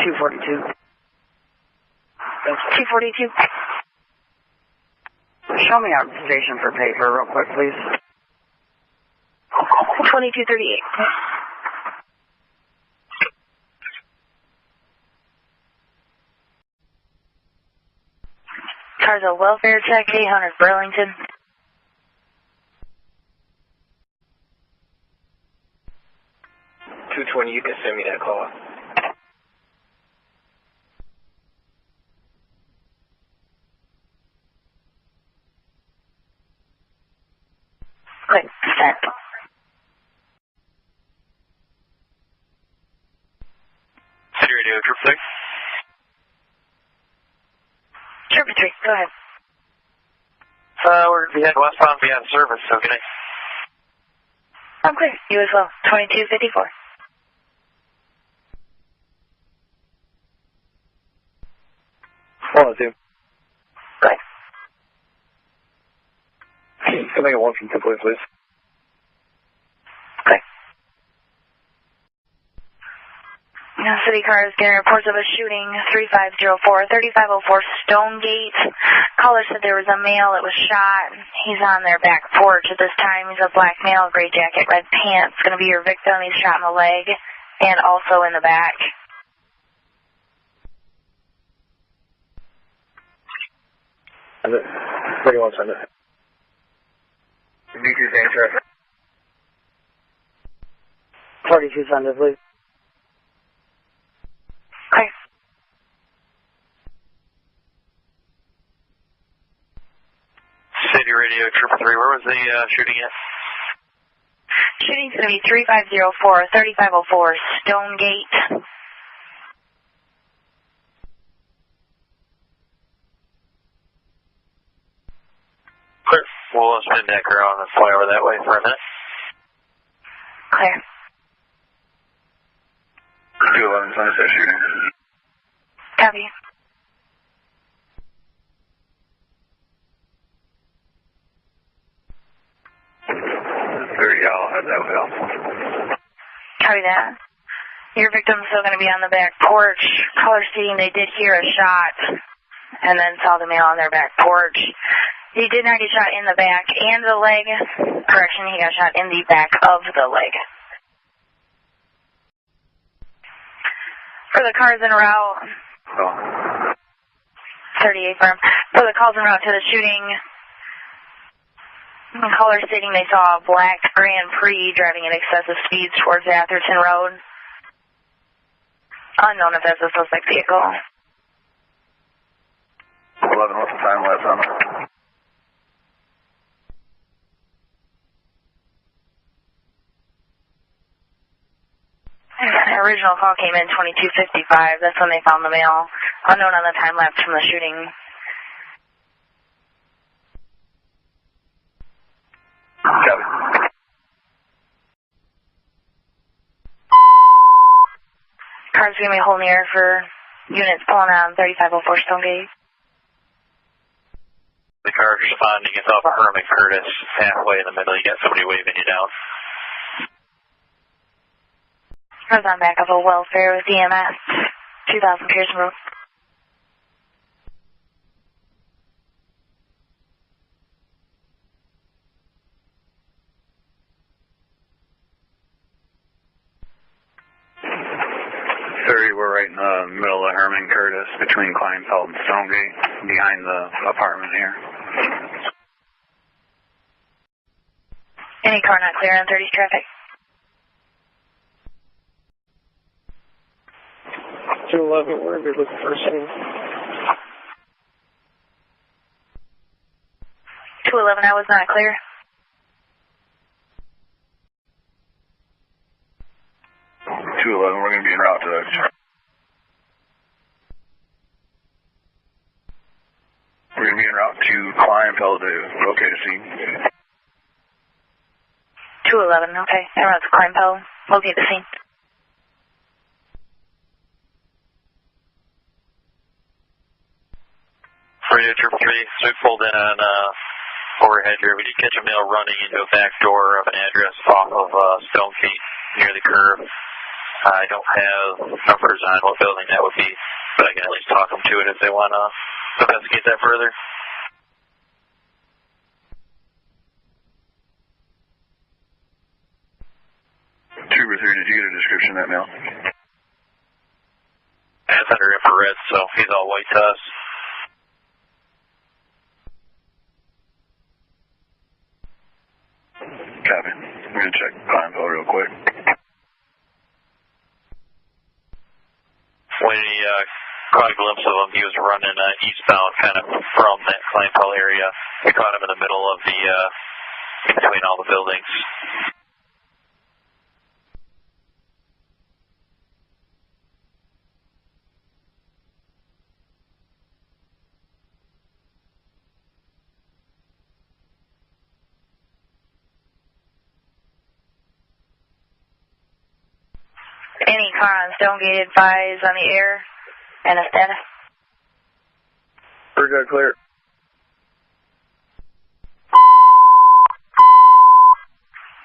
242. 242. Show me our station for paper real quick, please. 2238. Car's a welfare check, 800 Burlington. You can send me that call. Click send. City Radio, Troop 6. Troop 3, go ahead. We're going to be heading westbound beyond service, so good night. I'm clear. You as well. 2254. Hold on, two. Go ahead. Can I get one from Temple, please? Okay. Now, city car is getting reports of a shooting, 3504, 3504 Stonegate. Caller said there was a male that was shot. He's on their back porch at this time. He's a black male, gray jacket, red pants. Going to be your victim. He's shot in the leg and also in the back. Send it. Where do you want to send it? DQ's answer. 42 Sunday, please. Okay. City Radio, Troop 3. Where was the shooting at? Shooting's going to be 3504, 3504 Stonegate. Clear. We'll spin that around and fly over that way for a minute. Clear. 211 Sunset shooting. Copy. I'll have that well. Copy that. Your victim's still going to be on the back porch. Caller stating they did hear a shot and then saw the male on their back porch. He did not get shot in the back and the leg. Correction, he got shot in the back of the leg. For the cars en route, 38 firm. For the calls en route to the shooting, caller stating they saw a black Grand Prix driving at excessive speeds towards Atherton Road. Unknown if that's a suspect vehicle. 11, what's the time left on it? The original call came in 2255. That's when they found the male. Unknown on the time lapse from the shooting. Copy. Car's going to be holding the air for units pulling on 3504 Stonegate. The car responding is off of Herman Curtis, halfway in the middle. You got somebody waving you down. I was on back of a welfare with EMS, 2000 Pearson Road. We're right in the middle of Herman Curtis, between Kleinfeld and Stonegate, behind the apartment here. Any car not clear on 30's traffic? 211, where are we looking for a scene? 211, I was not clear. We're going to be en route to the... We're going to be en route to Kleinfeld to locate a scene. 211, okay. En route to Kleinfeld. Locate the scene. Radio Troop 3, so we pulled in on overhead here. We did catch a male running into a back door of an address off of Stonegate near the curve. I don't have numbers on what building that would be, but I can at least talk them to it if they want to investigate that further. 2 or 3, did you get a description of that male? It's under infrared, so he's all white to us. Copy. I'm going to check Pineville real quick. When he caught a glimpse of him, he was running eastbound kind of from that Kleinfeld area. We caught him in the middle of the, between all the buildings. Any car on Stonegate advised on the air and a status? We're good, clear.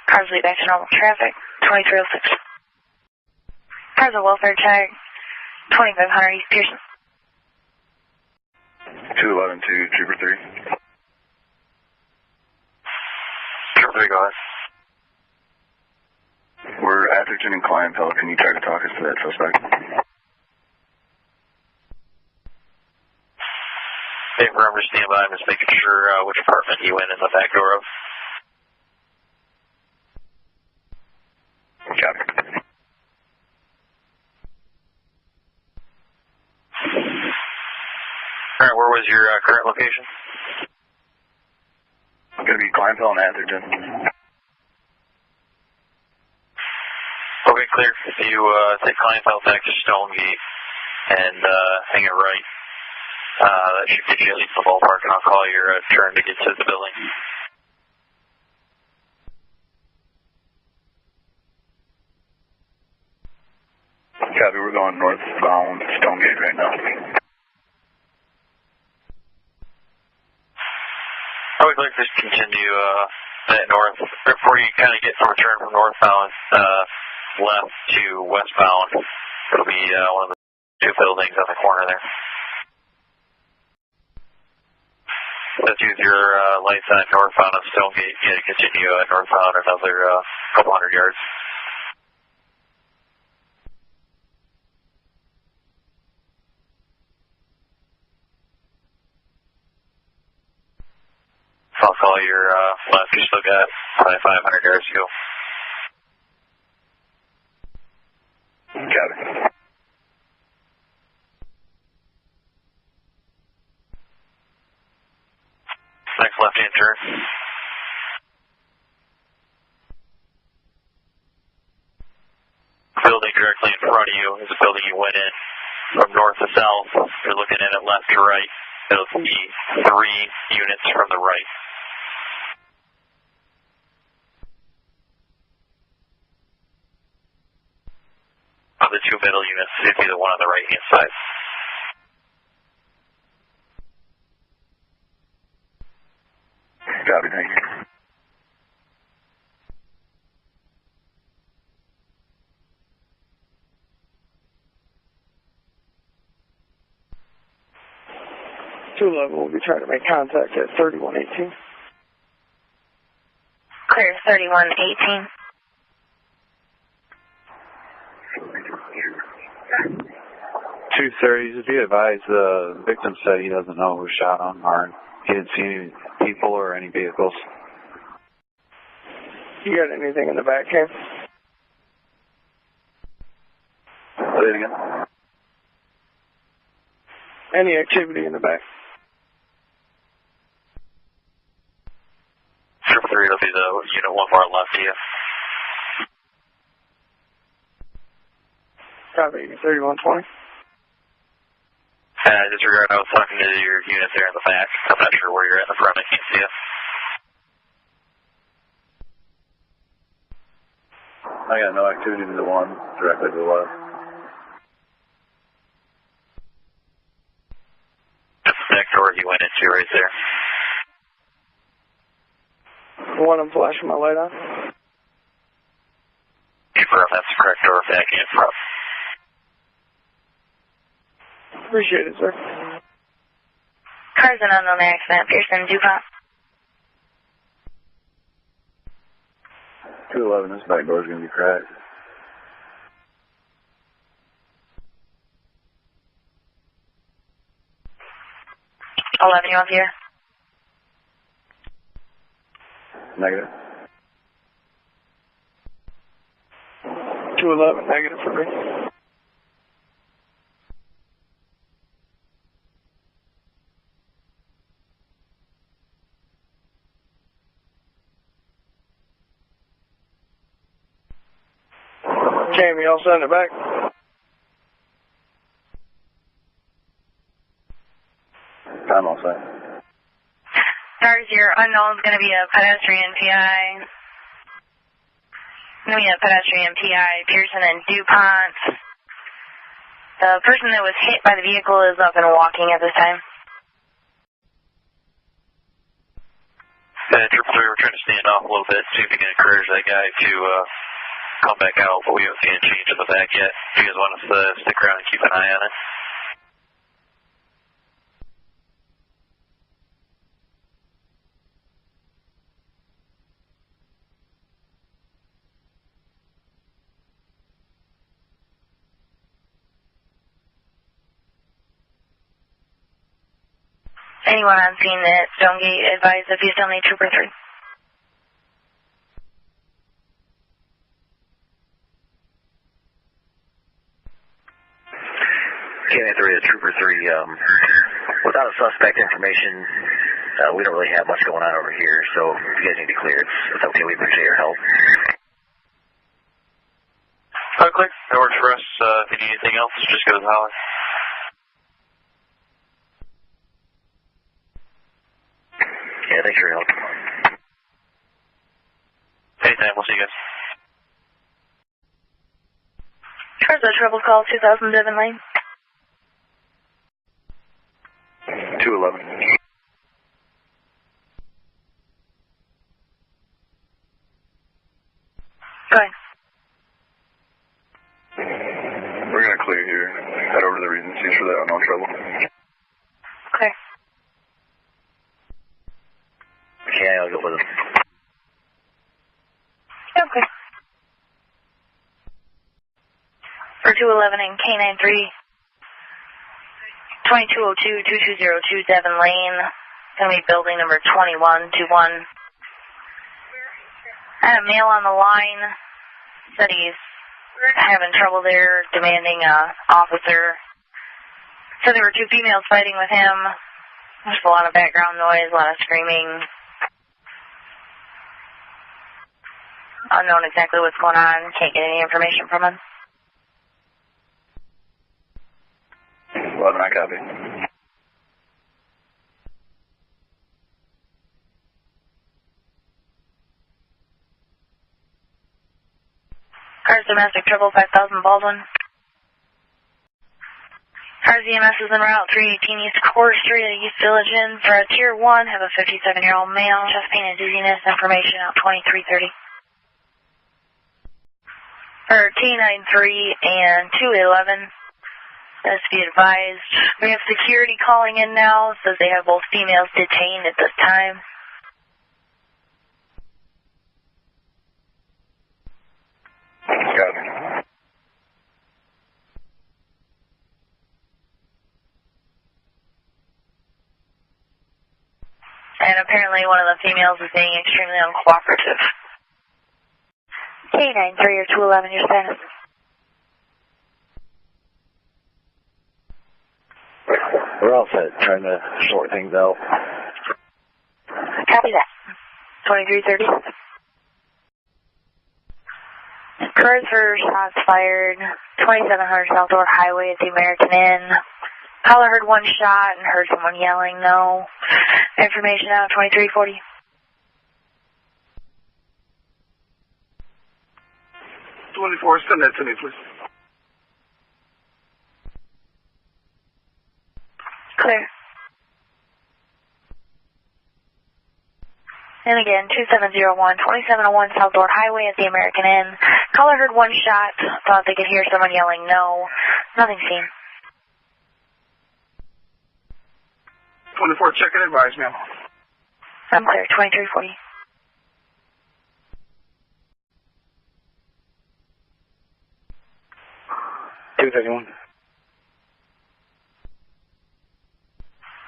Cars lead back to normal traffic, 2306. Cars a welfare check, 2500 East Pearson. 211 to Trooper 3. Trooper 3, go ahead. We're Atherton and Kleinfeld. Can you try to talk us to that suspect? Hey, remember standby. I'm just making sure which apartment he went in the back door of. Copy. Alright, where was your current location? Going to be Kleinfeld and Atherton. Okay, clear. If you take Kleinfeld back to Stonegate and hang it right, that should get you at least the ballpark, and I'll call your turn to get to the building. Copy, we're going northbound Stonegate right now. Okay, clear. Just continue that north. Before you kind of get to return from northbound, left to westbound, it'll be one of the 2 buildings on the corner there. Let's use your lights on northbound on Stonegate. You gotta continue northbound another couple hundred yards. So I'll call your left. You still got probably 500 yards to go. Copy. Next left-hand turn. Building directly in front of you is a building you went in from north to south. You're looking at it left to right. It'll be 3 units from the right. Of the 2 middle units, it'd be the one on the right-hand side. Copy, thank you. We'll be trying to make contact at 3118. Clear 3118. To be advised, the victim said he doesn't know who shot him, or he didn't see any people or any vehicles. You got anything in the back, Cam? Say it again. Any activity in the back? Trooper 3 will be the unit 1 bar left to you. Copy, 3120. Disregard, I was talking to your unit there in the back. I'm not sure where you're at in the front. I can't see you. I got no activity to the 1, directly to the left. That's the back door you went into right there. The one I'm flashing my light on. Confirm that's the correct door backing in front. Appreciate it, sir. Car's an unknown accident. Pearson, DuPont. 211, this back door's going to be cracked. You up here? Negative. 211, negative for me. Jamie, I'll send it back. Time all set. Cars, your unknown is going to be a pedestrian PI. Going to be a pedestrian PI, Pearson and DuPont. The person that was hit by the vehicle is up and walking at this time. Trooper 3, we're trying to stand off a little bit, see if we can encourage that guy to come back out, but we haven't seen a change in the back yet. If you guys want us to stick around and keep an eye on it. Anyone on scene at Stonegate, advise if you still need Trooper 3. Canyon 3 to Trooper 3, without a suspect information, we don't really have much going on over here, so if you guys need to clear, it's okay, we appreciate your help. Clear. That works for us. If you need anything else, just go to the holler. Yeah, thanks for your help. Anytime, we'll see you guys. Cars a trouble call, 2000 Devon Lane. 211. Go ahead. We're going to clear here. Head over to the Regency for that unknown trouble. Clear. Okay, I'll go with him. Okay. For 211 and K93, 2202-2202 Devon Lane. Going to be building number 2121. I had a male on the line. Said he's having trouble there, demanding a officer. Said there were two females fighting with him. There's a lot of background noise, a lot of screaming. Unknown exactly what's going on. Can't get any information from him. 11, I copy. Cars domestic trouble 5000 Baldwin. Cars EMS is en route 318 East Core Street at East Village Inn for a Tier 1. Have a 57-year-old male. Chest pain and dizziness. Information out 2330. For T93 and 211. Let's be advised. We have security calling in now. Says they have both females detained at this time. Copy. And apparently one of the females is being extremely uncooperative. K93 or 211, your status. We're all set, trying to sort things out. Copy that. 2330. Cars for shots fired. 2700 South Door Highway at the American Inn. Caller heard one shot and heard someone yelling no. Information out 2340. Send that to me, please. Clear. And again, 2701, 2701 South Lord Highway at the American Inn. Caller heard one shot, thought they could hear someone yelling no. Nothing seen. 24, check and advise, ma'am. I'm clear, 2340. Two 31.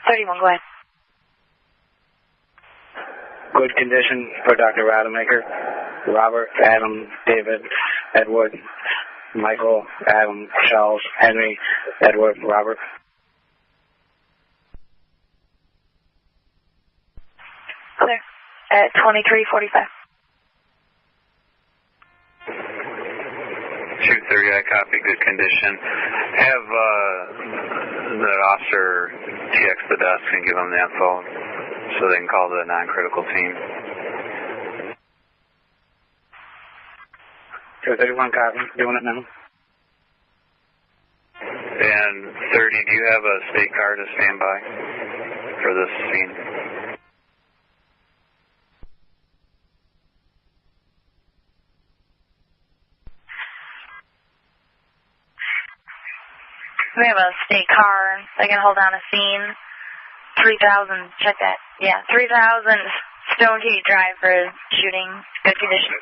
31, go ahead. Good condition for Dr. Rademacher. Robert, Adam, David, Edward, Michael, Adam, Charles, Henry, Edward, Robert. Clear. At 2345. 230, I copy, good condition. Have the officer TX the desk and give them the info so they can call the non-critical team. 231 copy, doing it now. And 30, do you have a state car to stand by for this scene? We have a state car. They can hold down a scene. 3,000, check that. Yeah, 3,000 Stonegate Drive for shooting. Good condition.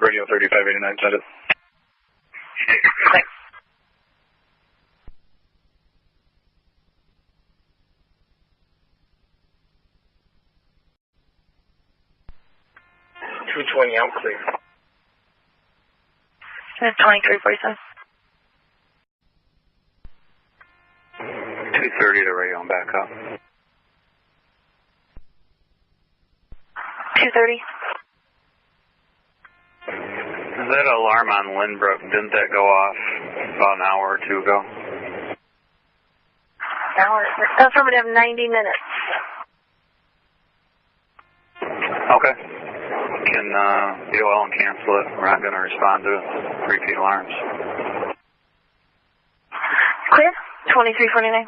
Radio 3589, send it. Click. I'm clear. 2347. 230 to radio and back up. 230. That alarm on Lynbrook, didn't that go off about an hour or two ago? Affirmative, 90 minutes. Okay. Can DOL and cancel it. We're not going to respond to repeat alarms. Clear. 2349.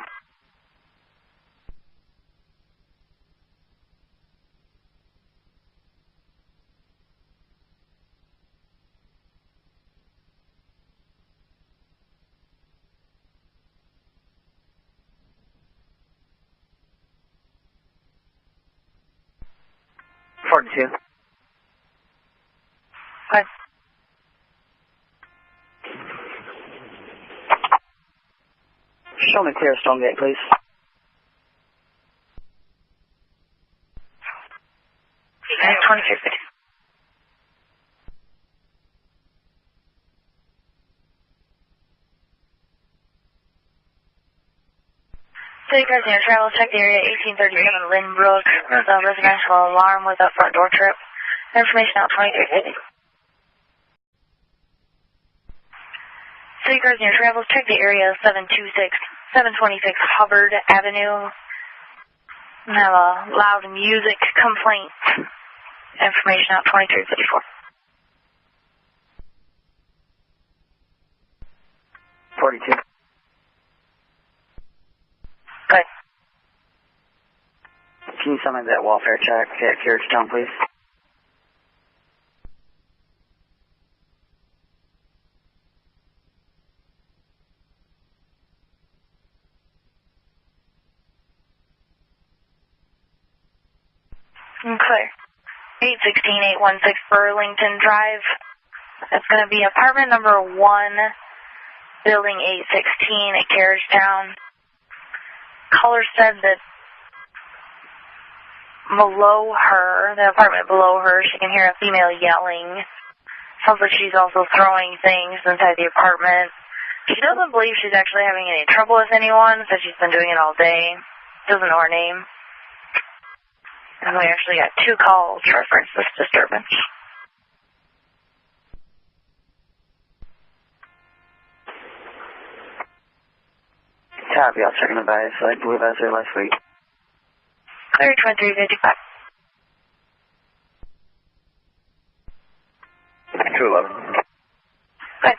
Good. Show me clear Stonegate, please. And 2350. City cars near travel, check the area 1837 Lynbrook. There's a residential alarm with a front door trip. Information out 2350. City cars near travel, check the area 726 Hubbard Avenue. We have a loud music complaint. Information out 2354. 42. Good. Can you summon that welfare check at Carriagetown, please? Clear. 816-816 Burlington Drive. That's going to be apartment number 1, building 816 at Carriagetown. Caller said that below her, the apartment below her, she can hear a female yelling. Sounds like she's also throwing things inside the apartment. She doesn't believe she's actually having any trouble with anyone, said she's been doing it all day. Doesn't know her name. And we actually got 2 calls to reference this disturbance. Copy, I'll check in the bias. I believe I was there last week. Clear 2355. 211. Good.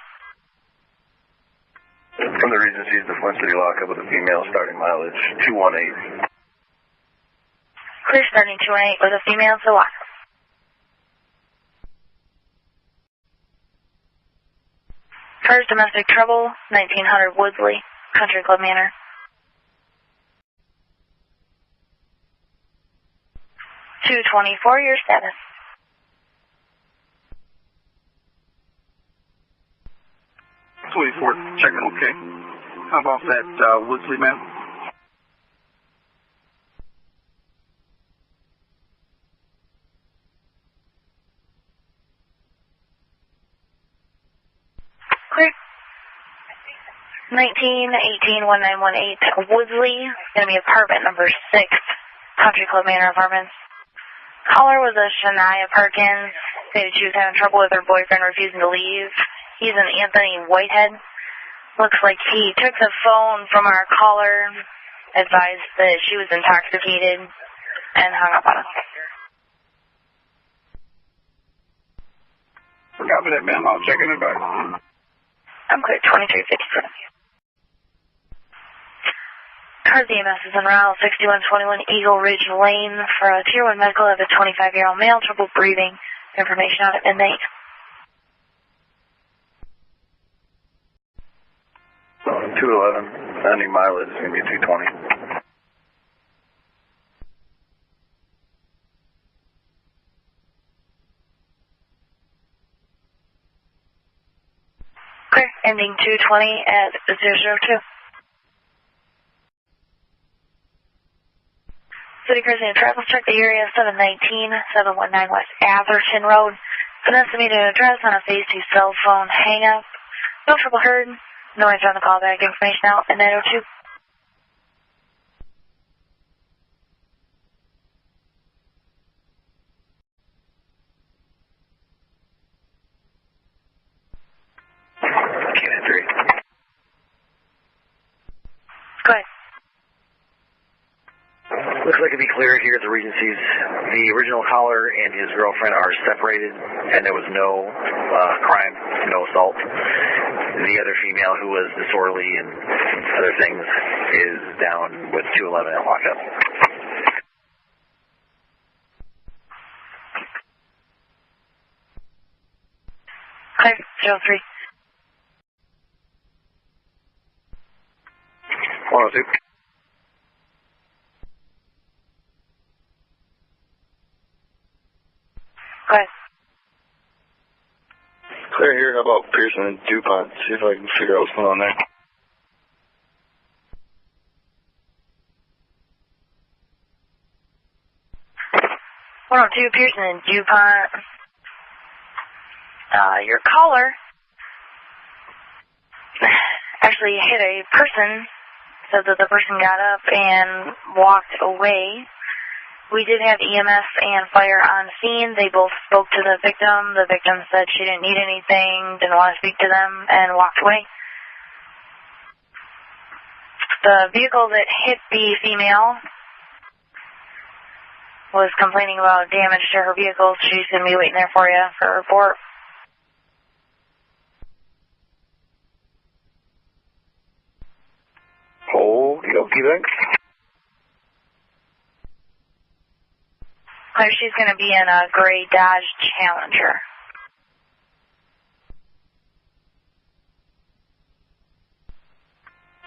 From the Regency's, the Flint City lockup with a female starting mileage 218. Clear starting 218 with a female to the locker. First domestic trouble, 1900 Woodsley, Country Club Manor. .224, your status. 24, checking okay. How about that Woodsley, ma'am? Clear. 1918-1918-1918 Woodsley, going to be apartment number 6, Country Club Manor Apartments. Caller was a Shania Perkins, stated she was having trouble with her boyfriend refusing to leave. He's an Anthony Whitehead. Looks like he took the phone from our caller, advised that she was intoxicated, and hung up on us. Copy that, ma'am. I'll check in it back. I'm clear, 2357. Cars EMS is en route, 6121 Eagle Ridge Lane for a Tier 1 medical of a 25-year-old male, trouble breathing. Information out at midnight. 211, pending mileage is going to be 220. Clear, ending 220 at 002. City Cars and Travel, check the area 719-719 West Atherton Road. An estimated address on a phase 2 cell phone hang up. No trouble heard. No answer on the callback. Information out at 902. Cannon 3. Go ahead. Looks like it'd be clear here at the Regencies. The original caller and his girlfriend are separated, and there was no crime, no assault. The other female, who was disorderly and other things, is down with 211 at lockup. Clear, 03. 102. Go ahead. Clear here. How about Pearson and DuPont? See if I can figure out what's going on there. 102 Pearson and DuPont. Your caller actually hit a person, said that the person got up and walked away. We did have EMS and fire on scene. They both spoke to the victim. The victim said she didn't need anything, didn't want to speak to them, and walked away. The vehicle that hit the female was complaining about damage to her vehicle. She's going to be waiting there for you for a report. Okie dokie, thanks. She's going to be in a gray Dodge Challenger.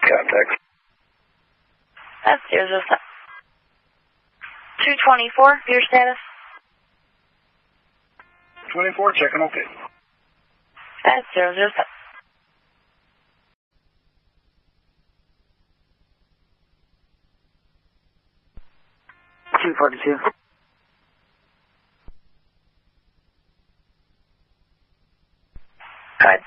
Contact. That's yours. 224, your status? 24, checking okay. That's yours. 242. Good.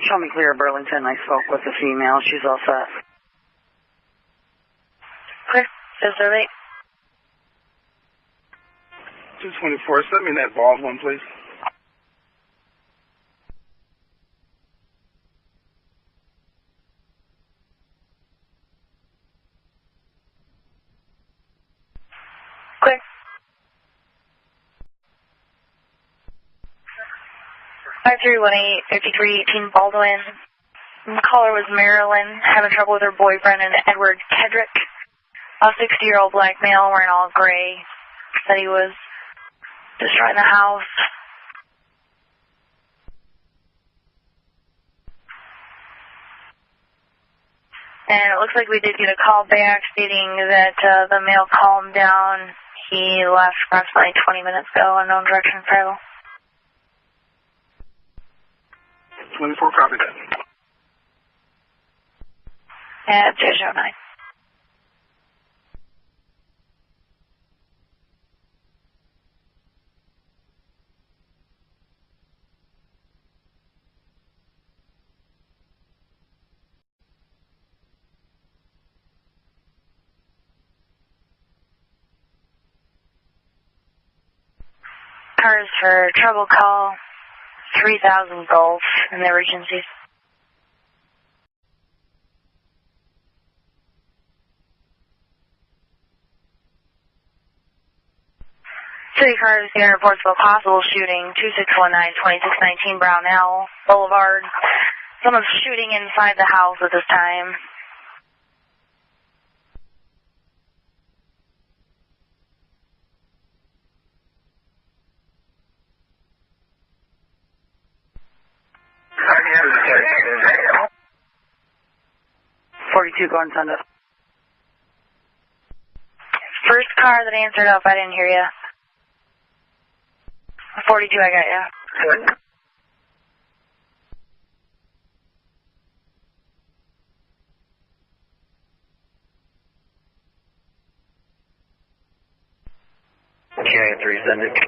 Show me clear of Burlington. I spoke with the female. She's all set. Clear. Just survey. 224, send me that bald one, please. Clear. 5318-5318 Baldwin. The caller was Marilyn, having trouble with her boyfriend and Edward Kedrick. A 60-year-old black male wearing all gray said he was destroying the house. And it looks like we did get a call back stating that the male calmed down. He left approximately 20 minutes ago, unknown direction of travel. 24, copy that. At 009. Cars for trouble call 3000 Gulf in the Regency. City cars getting reports of a possible shooting, 2619 2619 Brownell Boulevard. Someone's shooting inside the house at this time. Go and send it. First car that answered up, I didn't hear you. 42, I got you. Good. Okay, 3, send it.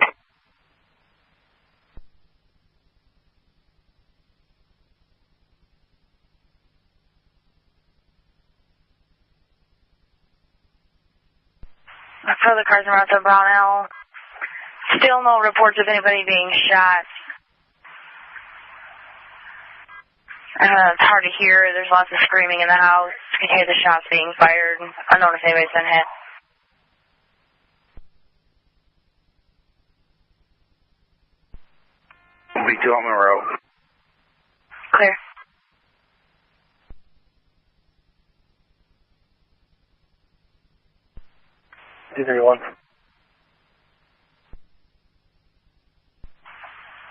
Further cars around to Brownell. Still no reports of anybody being shot. It's hard to hear. There's lots of screaming in the house. You can hear the shots being fired. Unknown if anybody's been hit. B2 on Monroe. Clear.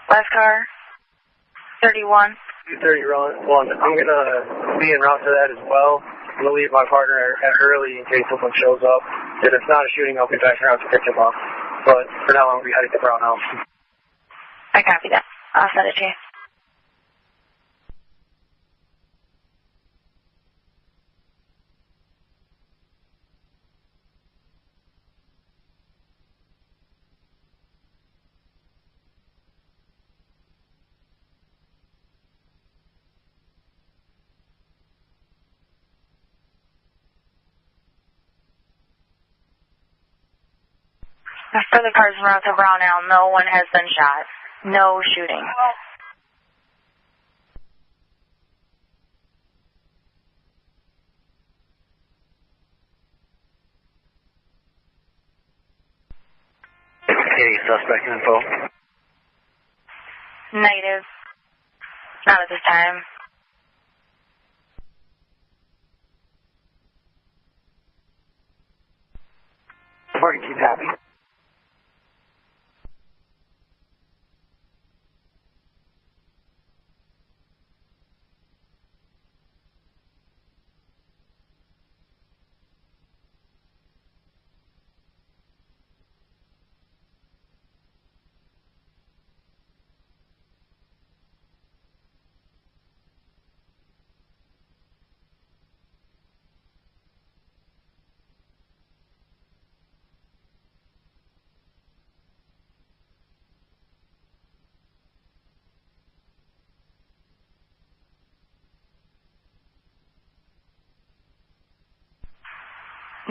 Last car, 31. 231. I'm going to be en route to that as well. I'm going to leave my partner early in case someone shows up. If it's not a shooting, I'll be back around to pick him up. But for now, I'm going to be heading to Brown House. I copy that. I'll send it to you. Further cars en route to Brownell. No one has been shot. No shooting. Any suspect info? Negative. Not at this time. Party keep happy.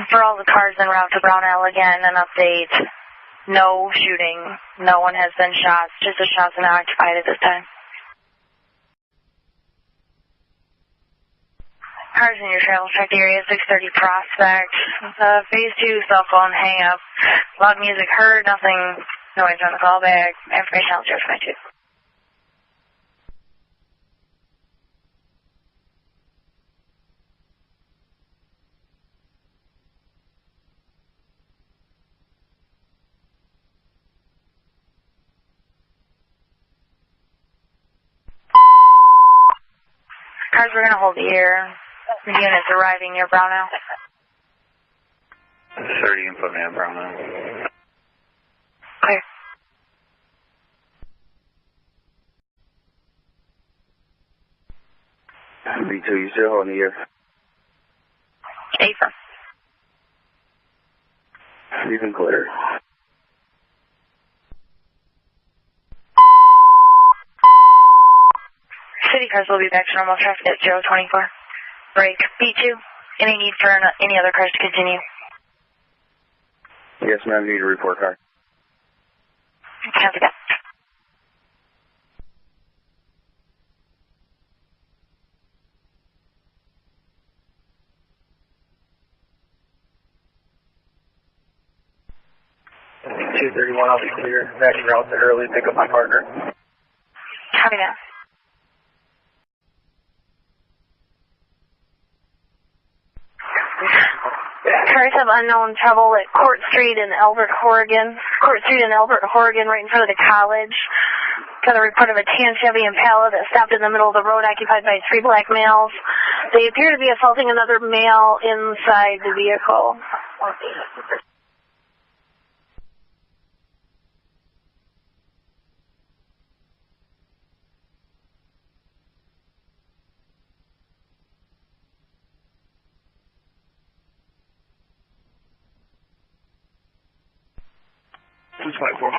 For all the cars en route to Brownell, again, an update. No shooting. No one has been shot. Just the shots are not occupied at this time. Cars in your travel checked area, 630 Prospect. Phase 2 cell phone hang up. Loud music heard, nothing, noise on the callback. Information out 022. cars, we're going to hold the air. The unit's arriving near Brownell. 30, you can put me at Brownell. Clear. B2, you still holding the air? Affirm. You can clear. City cars will be back to normal traffic at 024. Break. B2. Any need for any other cars to continue? Yes, ma'am. You need a report card. Copy that. $231, I'll be clear. Back en route to Hurley, pick up my partner. Copy that. Cars have unknown trouble at Court Street in Albert, Oregon. Court Street in Albert, Oregon, right in front of the college. Got a report of a tan Chevy Impala that stopped in the middle of the road occupied by 3 black males. They appear to be assaulting another male inside the vehicle. Who's 24?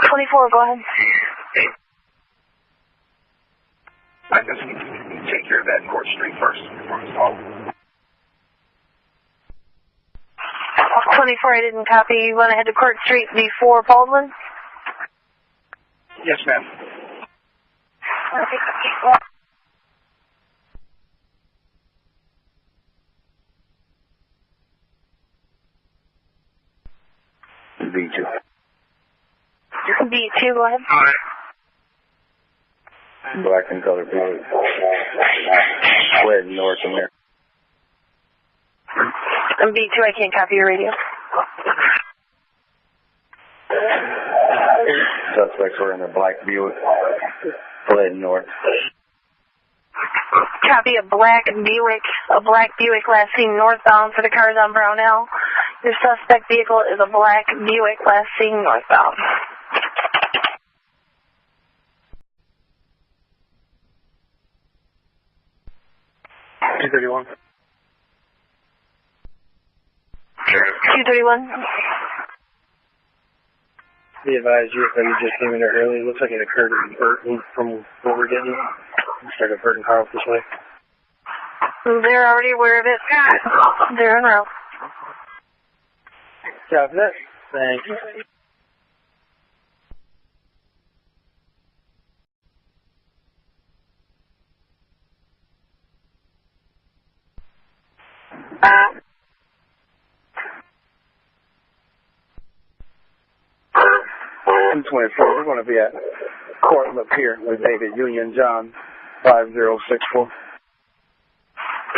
24, go ahead. I just need to take care of that Court Street first before it's all. 24, I didn't copy. You want to head to Court Street before Baldwin? Yes, ma'am. B2. B2, go ahead. All right. Black and color blue. Flint, North America. And B2, I can't copy your radio. Suspects were in a black Buick. Flint, North. Copy a black Buick last seen northbound for the cars on Brownell. Your suspect vehicle is a black Buick last seen northbound. $231. 231. Be advised, UFW just came in there early. Looks like it occurred in Burton from what we're getting. Looks like a Burton car this way. They're already aware of it. They're en route. Copy that. Thank you. I'm 24. We're going to be at court up here with David Union John 5064.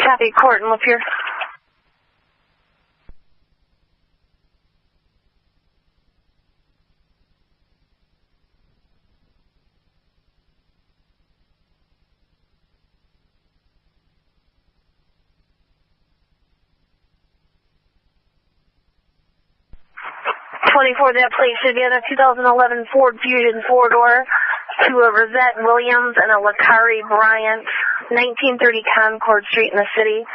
Copy, Court and Lapeer. For that plate should be in a 2011 Ford Fusion 4-door to a Rosette Williams and a Lakari Bryant, 1930 Concord Street in the city.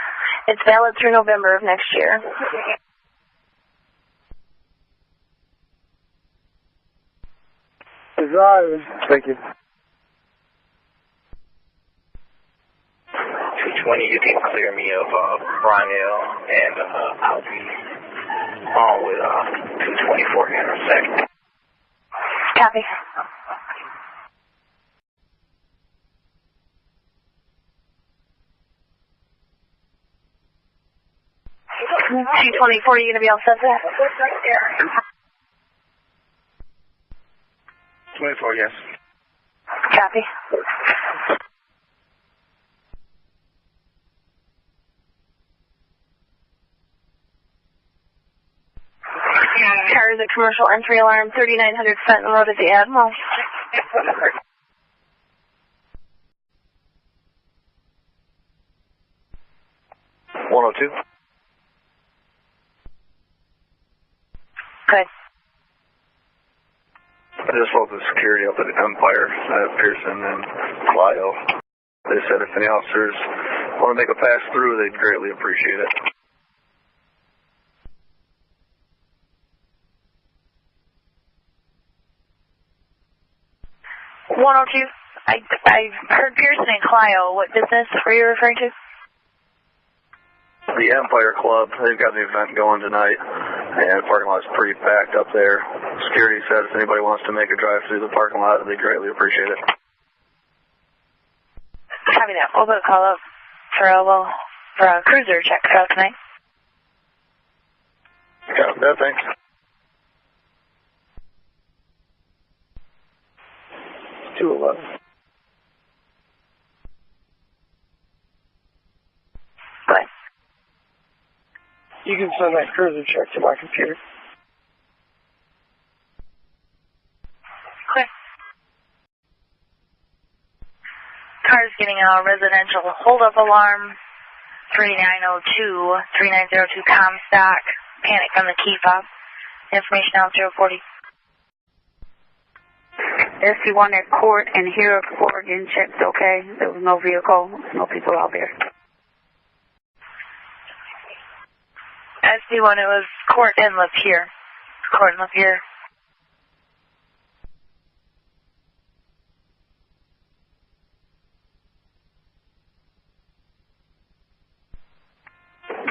It's valid through November of next year. Thank you. 220, you can clear me of Brownell, and I'll be on with 224 here in a second. Copy. $224, you going to be all set for that? 24, yes. Copy. Car is a commercial entry alarm, 3900 Fenton Road at the Admiral. 102. Good. I just spoke to security up at Empire, Pearson and Clio. They said if any officers want to make a pass through, they'd greatly appreciate it. I heard Pearson and Clio. What business were you referring to? The Empire Club, they've got an event going tonight, and the parking lot's pretty packed up there. Security said if anybody wants to make a drive through the parking lot, they greatly appreciate it. Copy that. We'll put a call up for a cruiser check out tonight. Copy that, thanks. It's 211. Good. You can send that cruiser check to my computer. Clear. Car's getting a residential holdup alarm. 3902, 3902 Comstock. Panic from the key fob. Information out 040. SC1 at Court and here Oregon checked okay. There was no vehicle, no people out there. SC1, it was Court and Lapeer. Court and Lapeer.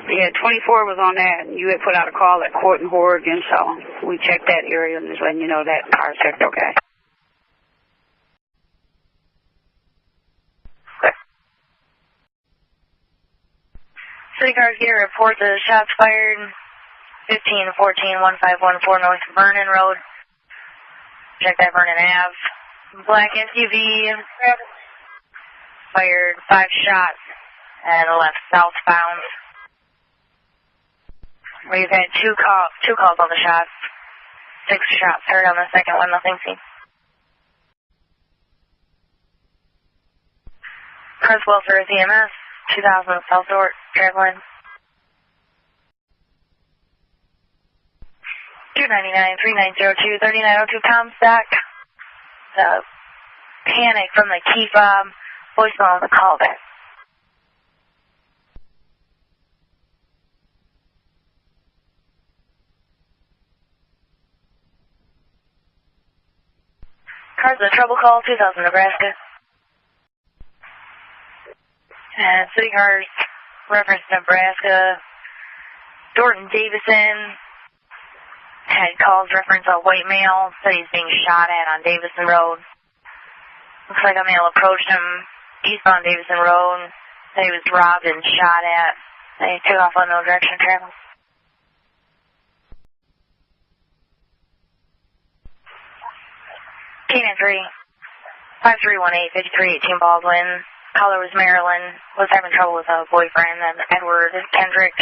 Yeah, 24 was on that. You had put out a call at Court and Oregon, so we checked that area and just letting you know that car checked okay. City cars getting reports of shots fired. 1514-1514 North Vernon Road. Check that Vernon Ave. Black SUV fired 5 shots and left southbound. We've had two calls on the shots. 6 shots heard on the second one, nothing seen. Creswell Service EMS, 2000 South Dort, traveling. 299-3902, 3902 Comstock. The panic from the key fob. Voicemail on the callback. Cars in trouble call, 2000 Nebraska. And city cars, reference Nebraska. Dorton Davison had calls reference a white male, said he's being shot at on Davison Road. Looks like a male approached him eastbound Davison Road, said he was robbed and shot at. They took off on no direction travel. Canaan 3, 5318, 5318 Baldwin. Caller was Marilyn, was having trouble with a boyfriend, and Edward Kendrick,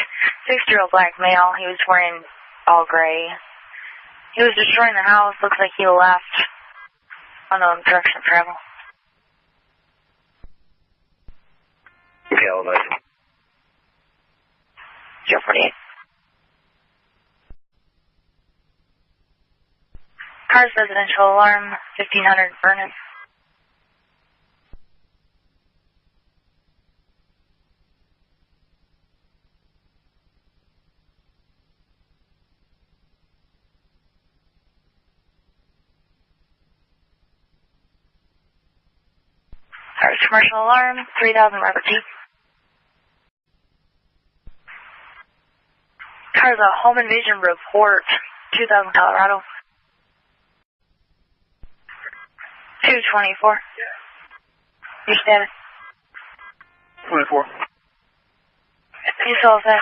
60-year-old black male. He was wearing all gray. He was destroying the house. Looks like he left on the direction of travel. Okay, all right. 048. Cars residential alarm, 1500 Vernon. Cars commercial alarm, 3000 Robert T. Cars a home invasion report, 2000 Colorado. 224. Your status? 24. You still set?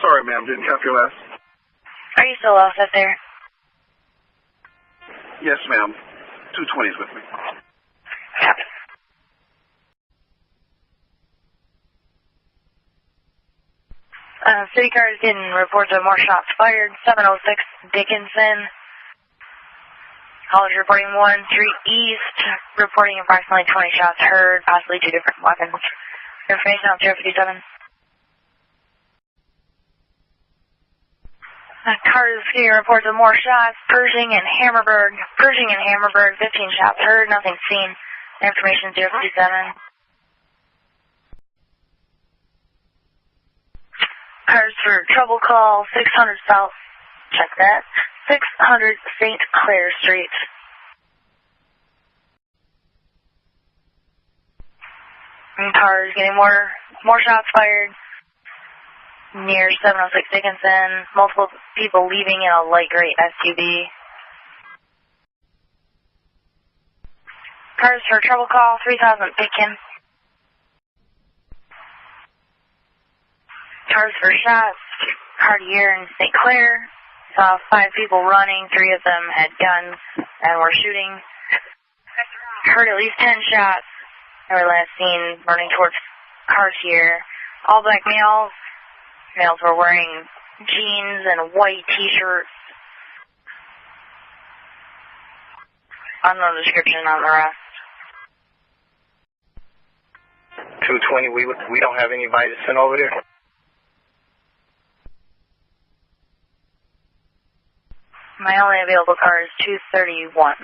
Sorry, ma'am, didn't catch your last. Are you still all set there? Yes, ma'am. 220's with me. Copy. City cars getting reports of more shots fired. 706 Dickinson. Callers reporting 1 Street East, reporting approximately 20 shots heard, possibly 2 different weapons. Information on 057. Cars getting reports of more shots. Pershing and Hammerberg. 15 shots heard, nothing seen. Information 057. Cars for trouble call 600 South. Check that. 600 St. Clair Street. And cars getting more shots fired near 706 Dickinson. Multiple people leaving in a light gray SUV. Cars for trouble call 3000 Pitkin. Cars for shots, Cartier and St. Clair. Saw 5 people running, 3 of them had guns and were shooting. Heard at least 10 shots. They were last seen running towards Cartier. All black males. Males were wearing jeans and white t-shirts. Unknown description on the rest. 220, we don't have any Vitacin over there. My only available car is 231.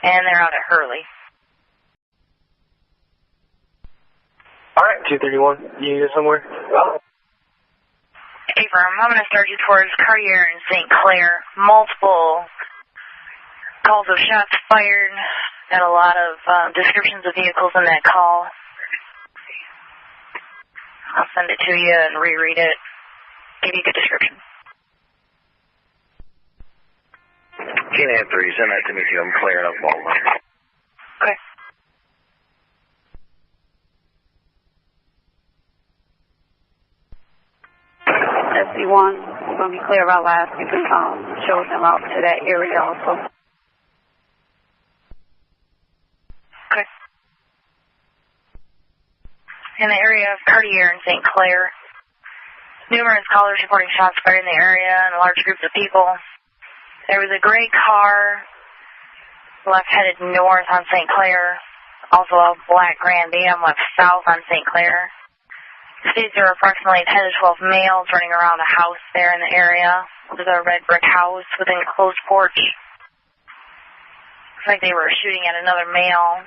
And they're out at Hurley. Alright, 231. You need it somewhere? Hey, firm, I'm going to start you towards Cartier and St. Clair. Multiple calls of shots fired. Got a lot of descriptions of vehicles in that call. I'll send it to you and reread it. Give you a good description. Can-3, send that to me too. I'm clearing up Baldwin. Okay. SC1, we're going to be clear about last. You can show them out to that area also. Okay. In the area of Cartier and St. Clair, numerous callers reporting shots fired in the area and large groups of people. There was a gray car left headed north on St. Clair, also a black Grand Am left south on St. Clair. States there were approximately 10 to 12 males running around a house there in the area. There's a red brick house with an enclosed porch. Looks like they were shooting at another male.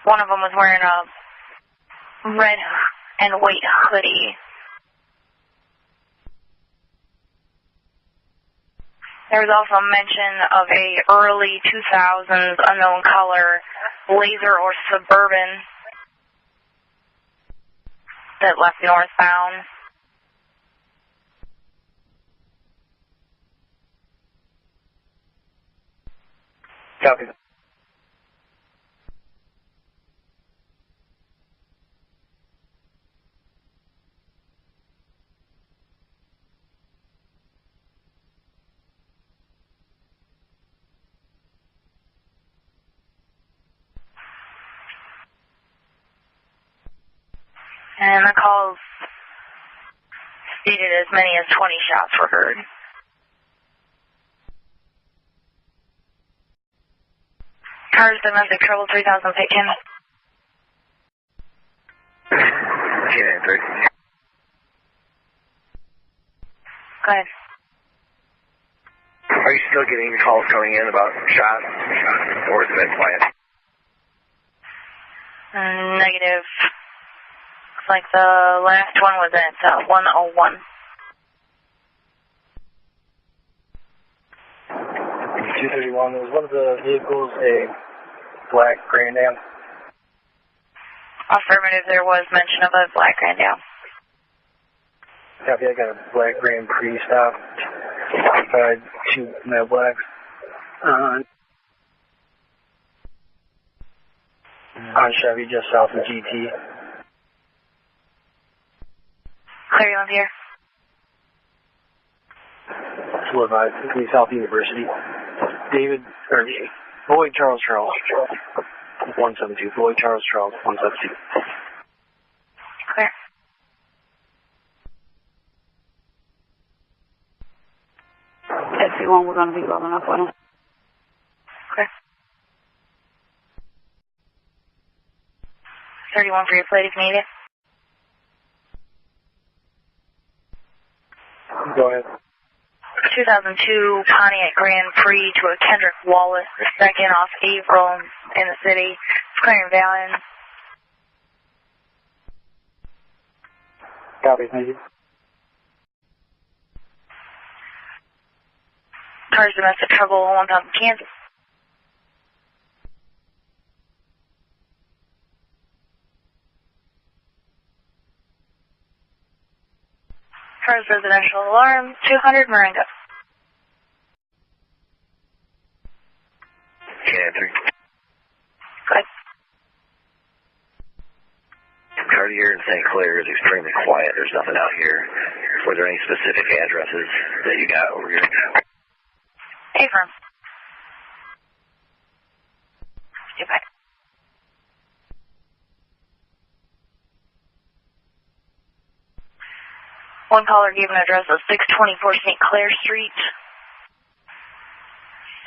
One of them was wearing a red and white hoodie. There was also mention of a early 2000s unknown color Blazer or Suburban that left northbound. Copy. And the calls stated as many as 20 shots were heard. Cars domestic trouble 3000 Pitkin. Can-3. Go ahead. Are you still getting calls coming in about shots? Or has it been quiet? Negative. Looks like the last one was at 101. 231, was one of the vehicles a black Grand Am? Affirmative, there was mention of a black Grand Am. Copy, I got a black Grand Prix stop. Outside, 2 male blacks. On Chevy, just south of GT. Clear you here. Slow by, South University. Boyd Charles 172. Boyd Charles 172. Clear. 51, we're going to be rolling up on him. Okay. 31 for your plate if needed. Go ahead. 2002 Pontiac Grand Prix to a Kendrick Wallace, the second off April in the city. Clearing Valiant. Copy, thank you. Cars domestic trouble 1000 Kansas. Cars residential alarm 200 Moringa. Canter. Good. Cartier in St. Clair is extremely quiet. There's nothing out here. Were there any specific addresses that you got over here? A-firm. Stay back. One caller gave an address of 624 St. Clair Street.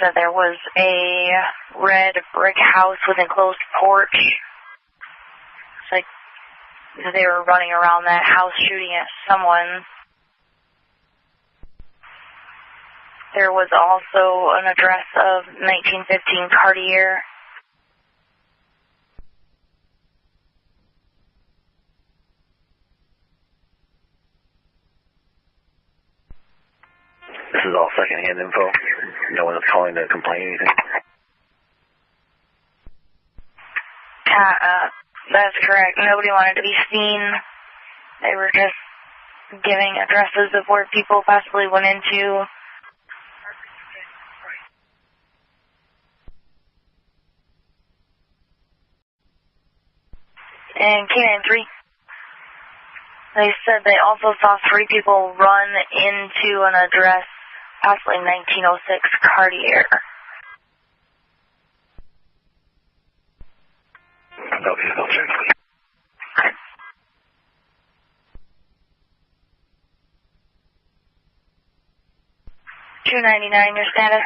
Said there was a red brick house with enclosed porch. It's like they were running around that house shooting at someone. There was also an address of 1915 Cartier. This is all secondhand info. No one is calling to complain or anything. That's correct. Nobody wanted to be seen. They were just giving addresses of where people possibly went into. And K93, they said they also saw 3 people run into an address, possibly 1906 Cartier. Okay, I'll check. Okay. $299, your status?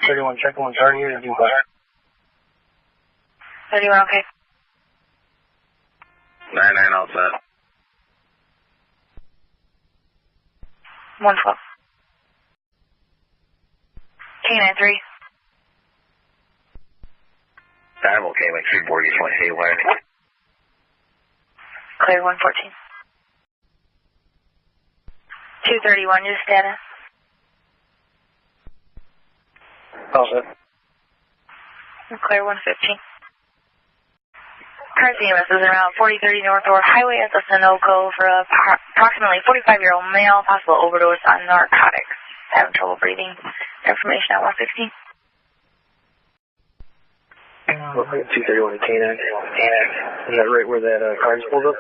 31, check 1 Cartier and do fire. 31, okay. 99 all set. 112. K93. I'm okay. My keyboard just went haywire. Clear 114. 231, your status? All set. Clear 115. Car CMS is around 4030 North Orr Highway at the Sunoco for approximately 45-year-old male, possible overdose on narcotics. Having trouble breathing. Information at 116. 231 to K9. Is that right where that car is pulled up?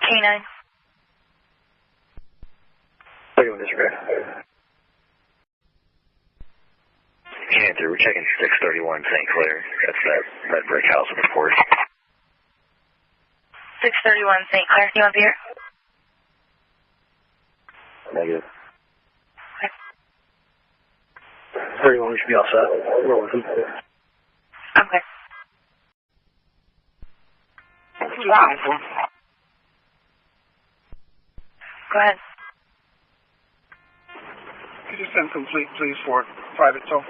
K9. 31 disregard. Canter, we're checking 631 St. Clair. That's that red brick house with the porch. 631 St. Clair. You want to be here? Negative. Okay. 31, we should be all set. We're with them. Okay. Go ahead. Could you send complete, please, for private tow?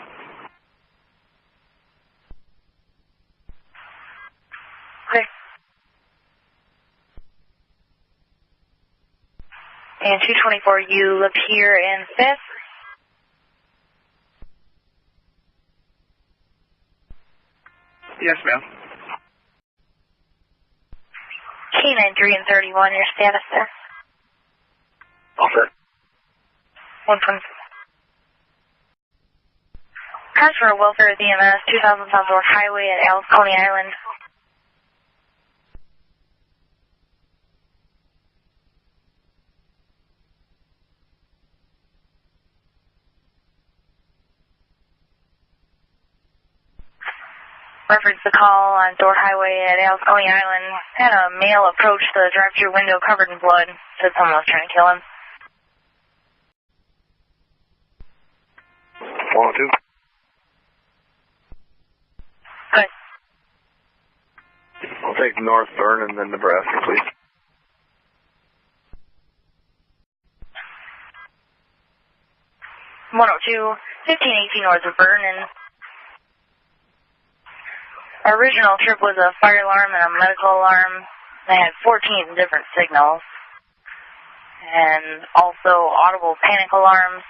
Okay. And 224, you live here in 5th? Yes, ma'am. K93 and 31, your status there? All set. 120. Cars for welfare at EMS, 2000 South North Highway at Alice, Coney Island. reference the call on Thor Highway at Coney Island. Had a male approach the drive-thru window covered in blood. Said someone was trying to kill him. 102. Good. I'll take North Vernon, then Nebraska, please. One 1518 north of Vernon. Our original trip was a fire alarm and a medical alarm. They had 14 different signals. And also audible panic alarms.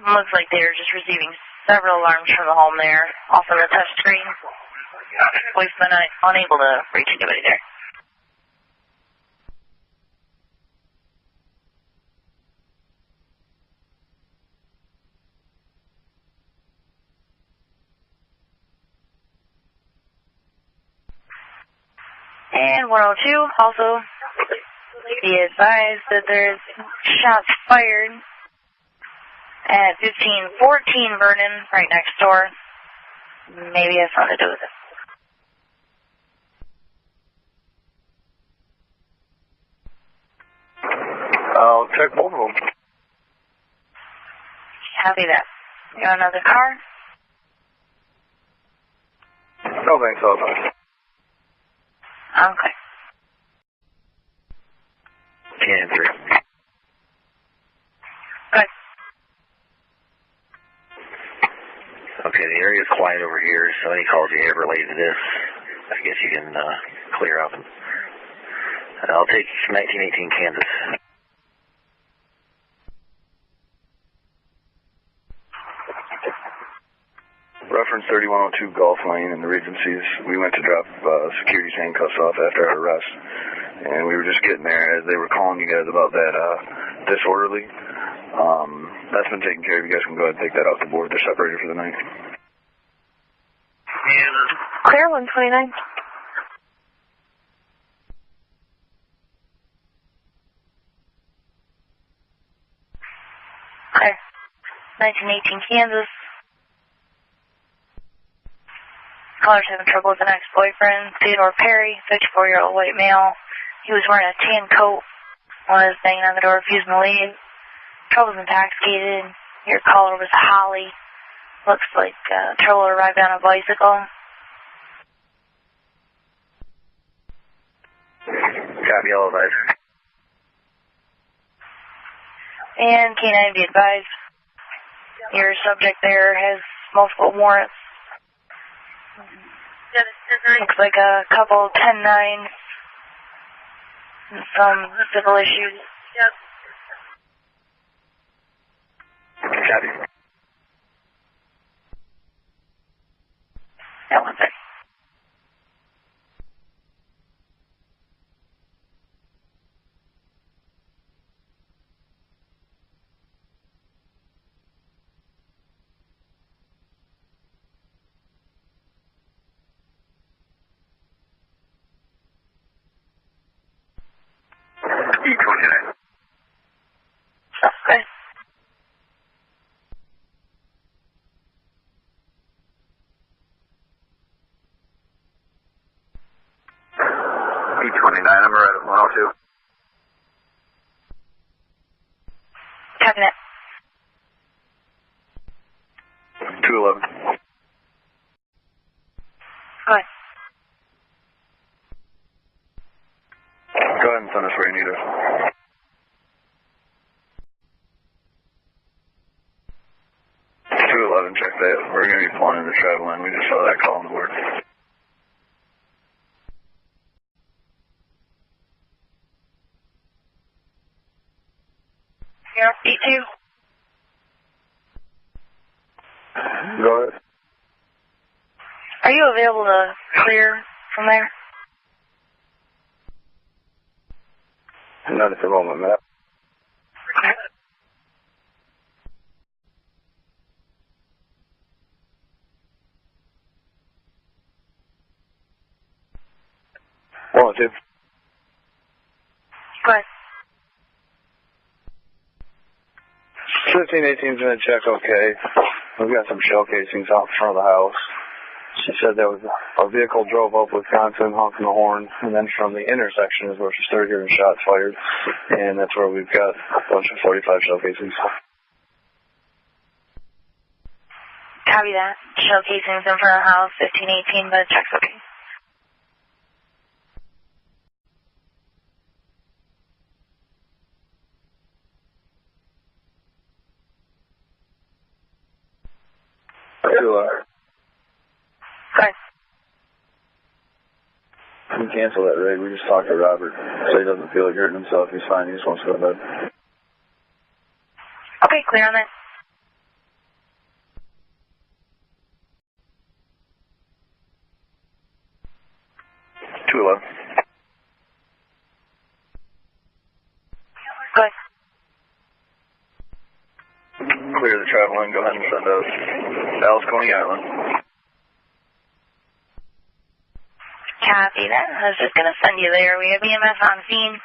Looks like they were just receiving several alarms from the home there, off on the touch screen. We've been unable to reach anybody there. And 102, also be advised that there's shots fired at 1514 Vernon, right next door. Maybe has something to do with it. I'll check both of them. Copy that. You want another car? No, thanks, all fine. Okay. 10-3. Good. Okay, the area is quiet over here, so any calls you have related to this, I guess you can clear up. I'll take 1918 Kansas. Reference 3102 Gulf Lane in the Regencies. We went to drop security's handcuffs off after our arrest, and we were just getting there as they were calling you guys about that disorderly. That's been taken care of. You guys can go ahead and take that off the board. They're separated for the night. Clear 129. Clear. 1918 Kansas. Caller's having trouble with an ex-boyfriend, Theodore Perry, 54-year-old white male. He was wearing a tan coat. One of his banging on the door, refusing to leave. Trouble's intoxicated. Your caller was Holly. Looks like Trouble arrived on a bicycle. Copy, all advised. And K9, be advised. Your subject there has multiple warrants. Looks like a couple 10-9s and some civil issues. Yep. Copy. Yeah, 130. E29. Okay. E29, I'm right at 102. Copy that. 211. Go ahead. Go ahead and send us where you need us. Check that. We're going to be pulling into travel in. We just saw that call on the board. Yeah, E2. Go ahead. Are you available to clear from there? Not at the moment, Matt. One, two. Go ahead. 1518's going to check okay. we've got some shell casings out in front of the house. She said that was a vehicle drove up Wisconsin, honking the horn, and then from the intersection is where she started hearing shots fired, and that's where we've got a bunch of 45 shell casings. Copy that. Shell casings in front of the house, 1518, but check's okay. Good. We cancel that raid. We just talked to Robert, so he doesn't feel like hurting himself. He's fine. He just wants to go to bed. Okay, clear on that. Good. Clear the travel lane. Go ahead and send us Dallas, Coney Island. Copy that. I was just going to send you there. We have EMS on scene.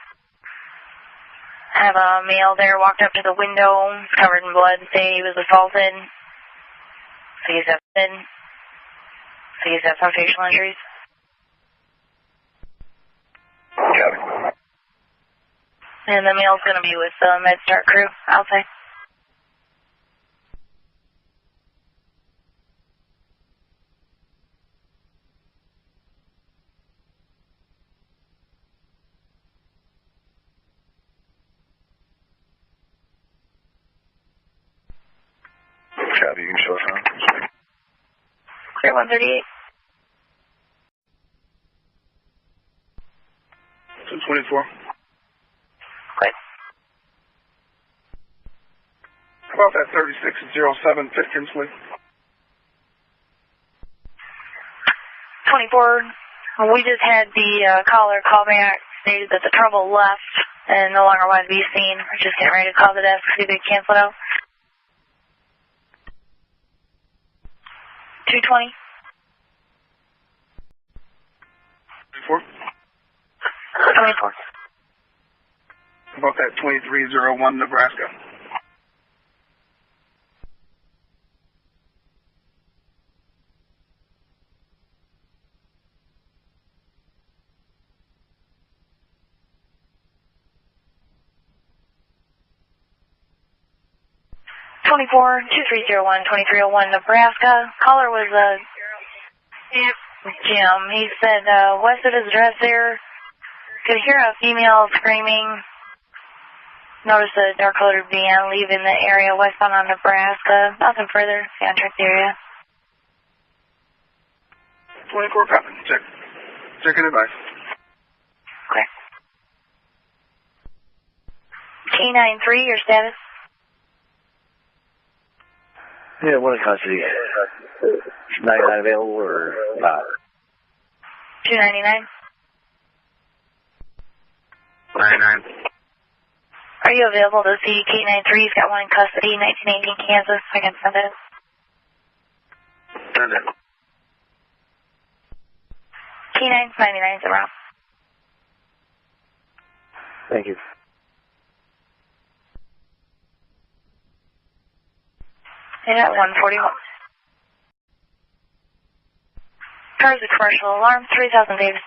I have a male there, walked up to the window, covered in blood, say he was assaulted. So he's got some facial injuries. Copy. And the male's going to be with the MedStart crew outside. Copy, you can show us on. Clear 138. 224. Good. How about that 3607 Pitkinsley? 24. We just had the caller call back, stated that the trouble left and no longer wanted to be seen. We're just getting ready to call the desk, see if they cancel it out. 220. 24. 24. How about that 2301 Nebraska? Twenty-four 2301 2301 Nebraska. Caller was Jim. He said west of his address there, could hear a female screaming. Noticed a dark-colored van leaving the area westbound on Nebraska. Nothing further. See on track the area. 24 copy. Check. Checking advice. Okay. K93, your status? Yeah, what in custody? 99 available or not? 299. 99. Are you available to see K93? He's got one in custody, 1918 Kansas. I can send it. Send it. K9's 99's around. Thank you. And at 141. Car's a commercial alarm, 3000 Davis.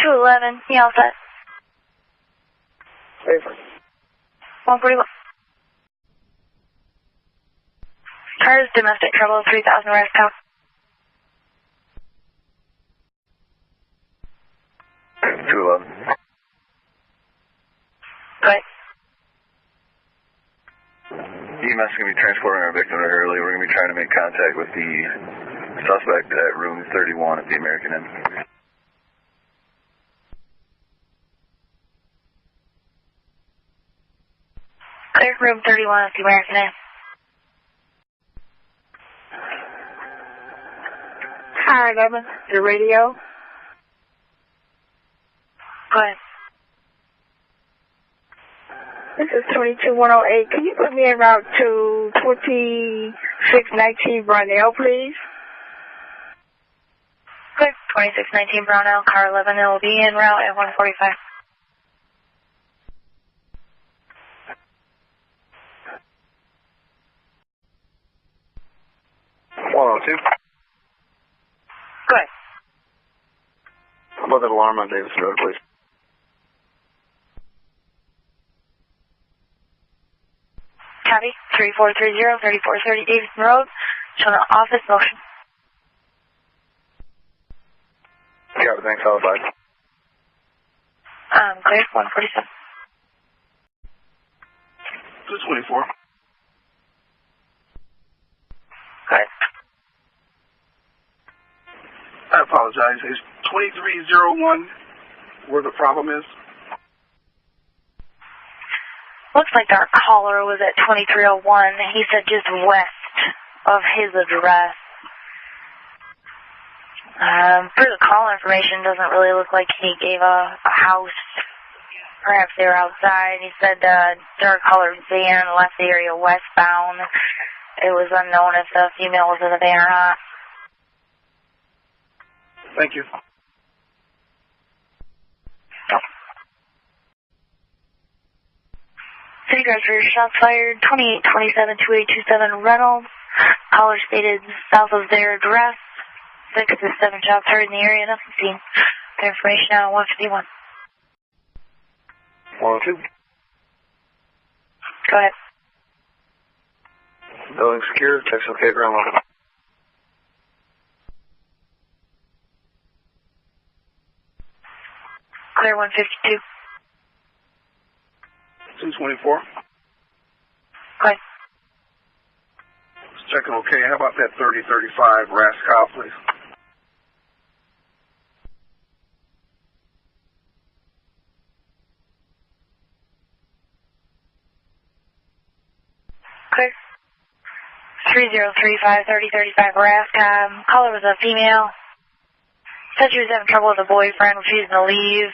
211, you all set? 141. Car's domestic trouble, 3000 rest count. 211. Good. EMS is going to be transporting our victim early. We're going to be trying to make contact with the suspect at room 31 at the American Inn. Clear room 31 at the American Inn. Hi, 11, the radio. Go ahead. This is 22108. Can you put me en route to 2619 Brunel, please? Good. 2619 Brownell, car 11 will be en route at 145. Two. Go ahead. How about that alarm on Davis Road, please? Copy. 3430-3430 Davidson Road. Showing an office motion. Yeah, thanks. I'll bye. Clear. 147. 224. Go ahead. I apologize. Is 2301 where the problem is? Looks like our caller was at 2301. He said just west of his address. For the call information, doesn't really look like he gave a house. Perhaps they were outside. He said dark colored van left the area westbound. It was unknown if the female was in the van or not. Thank you. City guard for your shots fired. 2827-2827 Reynolds. Caller stated south of their address. 6 to 7 shots heard in the area. Nothing seen. Their information now 151. 102. Go ahead. Building secure. Text okay, ground level. Clear 152. 224. Go ahead. Just checking okay. How about that 3035 Rascal, please? Clear. 3035-3035 Rascal. Caller was a female. Said she was having trouble with a boyfriend, refusing to leave.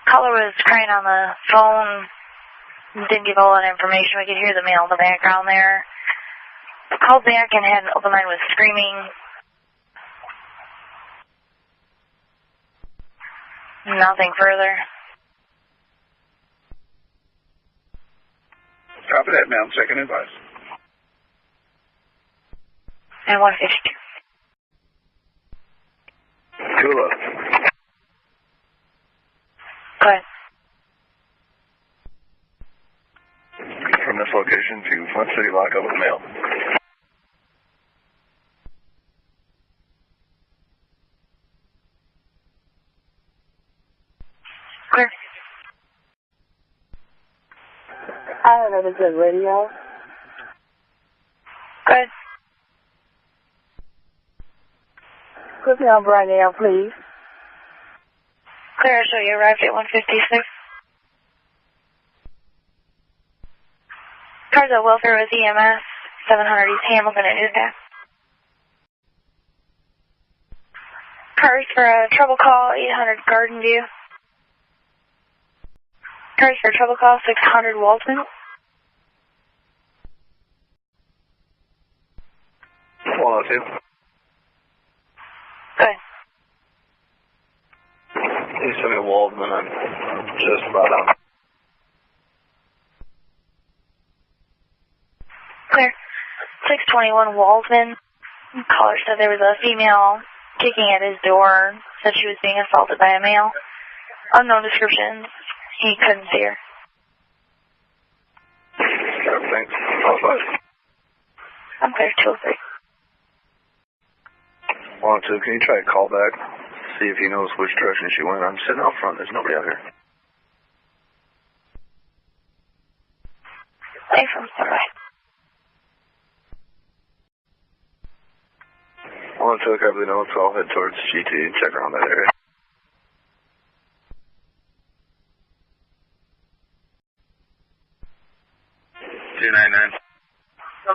Caller was crying on the phone. Didn't give a lot of information. We could hear the male in the background there. Called back and had an open line with screaming. Nothing further. Copy that, ma'am. Second advice. And 152. Tula. Go ahead. From this location to Flint City, lock up with mail. Clear. I don't know, this is radio. Go ahead. Put me on right now, please. Clear, I'll show you arrived at 156. Cars at welfare with EMS, 700 East Hamilton at Newtown. Cars for a trouble call, 800 Garden View. Cars for a trouble call, 600 Walton. 102. Go ahead. Please send me a Waldman. I'm just about out. Clear. 621 Waldman. Caller said there was a female kicking at his door. Said she was being assaulted by a male. Unknown description. He couldn't see her. Thanks. I'm clear. 203. 102. Can you try to call back? See if he knows which direction she went. I'm sitting out front. There's nobody out here. Thanks for right. 102. Copy the notes. I'll head towards GT and check around that area. $299.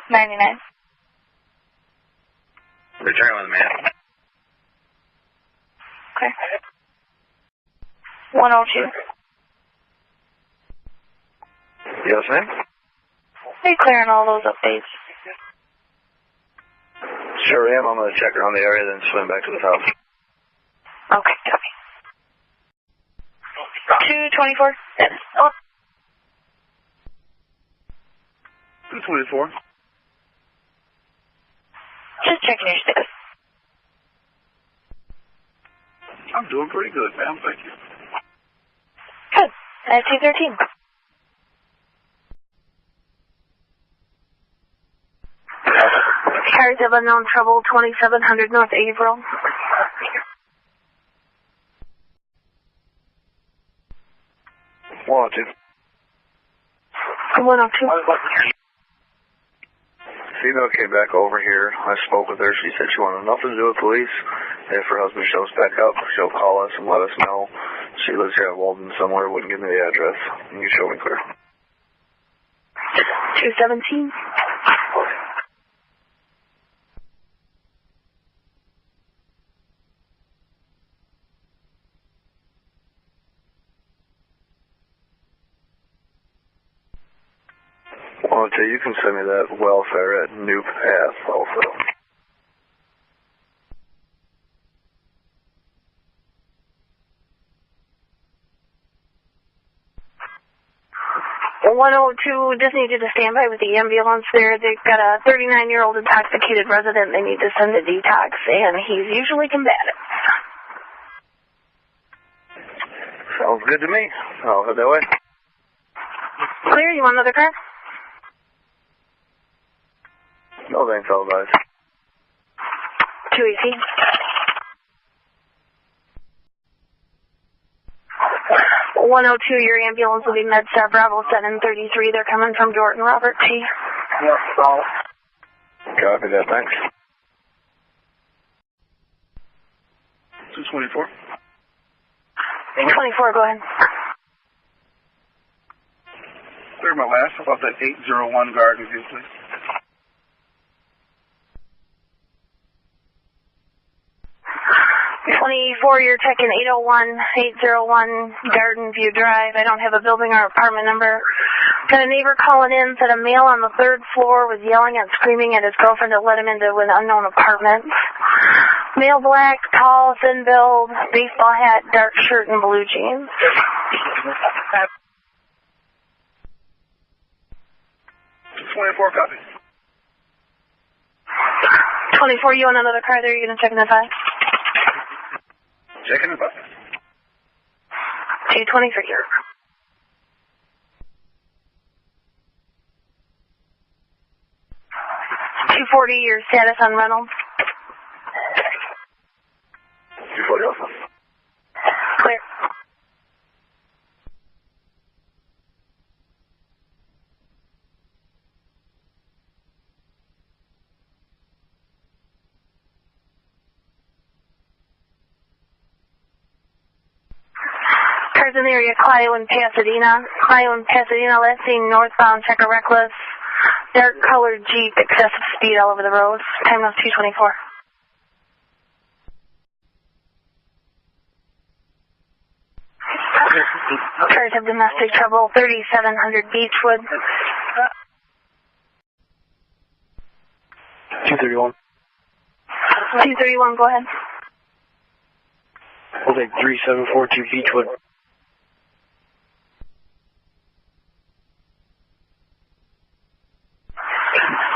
99. Return with me. Okay. 102. Yes, ma'am? Are you clear on all those updates? Sure am. I'm going to check around the area, then swim back to the house. Okay, copy. 224. Oh. 224. Just checking your status. I'm doing pretty good, ma'am. Thank you. Good. 213. Cars of unknown trouble, 2700 North April. 102. 102. Female came back over here. I spoke with her. She said she wanted nothing to do with police. If her husband shows back up, she'll call us and let us know. She lives here at Walden somewhere. Wouldn't give me the address. You show me clear. 217. Well, you can send me that welfare at New Path also. Well, 102, just need you to stand by with the ambulance there. They've got a 39-year-old intoxicated resident they need to send to detox, and he's usually combative. Sounds good to me. I'll head that way. Clear, you want another car? No thanks, all guys. 218. Your ambulance will be MedStar Bravo 733. They're coming from Dorton, Robert T. Yep, copy that, thanks. 224. 24, go ahead. Clear my last. How about that 801 Garden View, please? 24, you're checking 801 Garden View Drive. I don't have a building or apartment number. Got a neighbor calling in, said a male on the 3rd floor was yelling and screaming at his girlfriend to let him into an unknown apartment. Male black, tall, thin build, baseball hat, dark shirt, and blue jeans. 24, copy. 24, you want another car there? You're going to check in the file? Checking the button. 223. 240, your status on Reynolds? 240 also. Clear. Cars in the area, Clio and Pasadena. Last seen northbound, checker reckless. Dark colored Jeep, excessive speed all over the roads. Time was 224. Cars have domestic trouble, 3700 Beechwood. 231. 231, go ahead. We'll take 3742 Beechwood.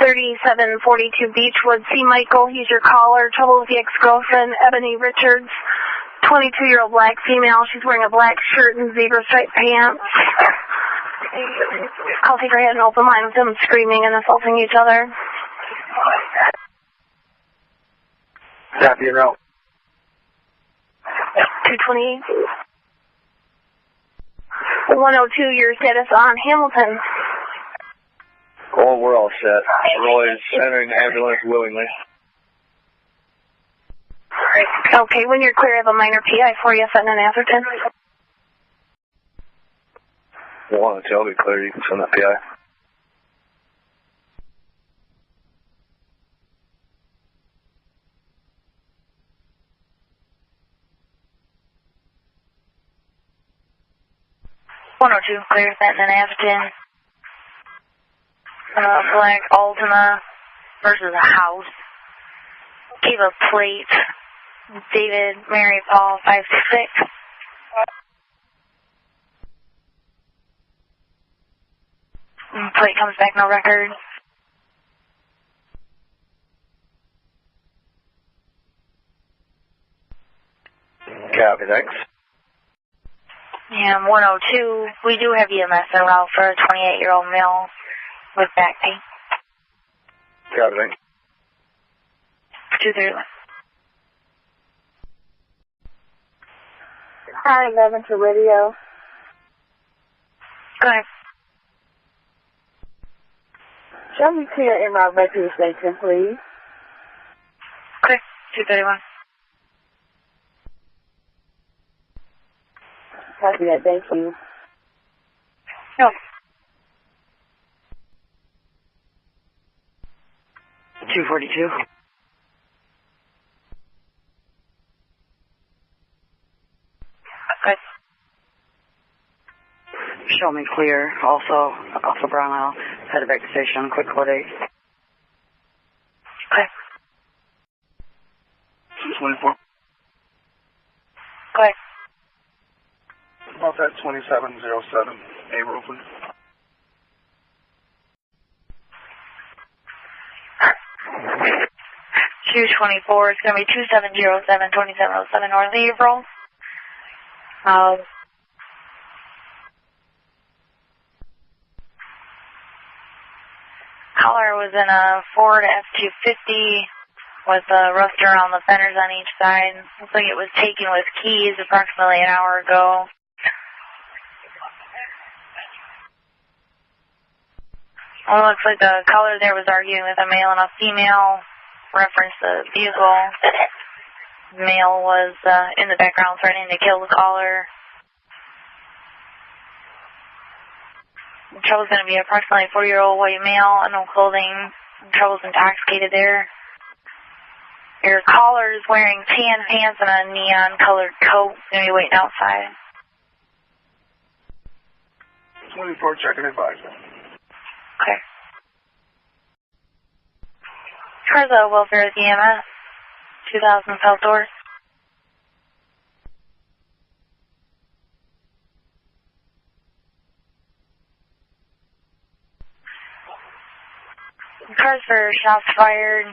3742 Beechwood. See Michael, he's your caller. Trouble with the ex-girlfriend, Ebony Richards. 22-year-old black female. She's wearing a black shirt and zebra striped pants. Call taker had an open line with them screaming and assaulting each other. Copy en route. 228. 102, your status on Hamilton. Oh, we're all set. Roy is entering the ambulance willingly. Okay, when you're clear, I have a minor PI for you, Sutton and Atherton. 102, I'll be clear. You can send that PI. Clear, Sutton and Atherton. Black Altima versus a house. gave a plate. David, Mary, Paul, 566. Plate comes back, no record. Copy, thanks. And 102, we do have EMS en route for a 28-year-old male with back pain. Copy, thanks. 231. Hi, 11 to radio. Go ahead. Show me clear in my rescue station, please. Okay, 231. Copy that, thank you. No. 242. Good. Show me clear. Also, Alpha Brownell, headed back to station, quick coordinate. Okay. 24. Go ahead. About that 2707. April, please. $224. It's going to be 2707, 2707 North April. Caller was in a Ford F-250 with rust around the fenders on each side. Looks like it was taken with keys approximately an hour ago. Well, it looks like the caller there was arguing with a male and a female. Reference the vehicle. Male was in the background threatening to kill the caller. The trouble's going to be approximately 40-year-old white male, unknown clothing. The trouble's intoxicated there. Your caller is wearing tan pants and a neon-colored coat. Going to be waiting outside. 24, checking advisor. Okay. Car's a welfare at the EMS. 2000 South Door. Cars for shots fired.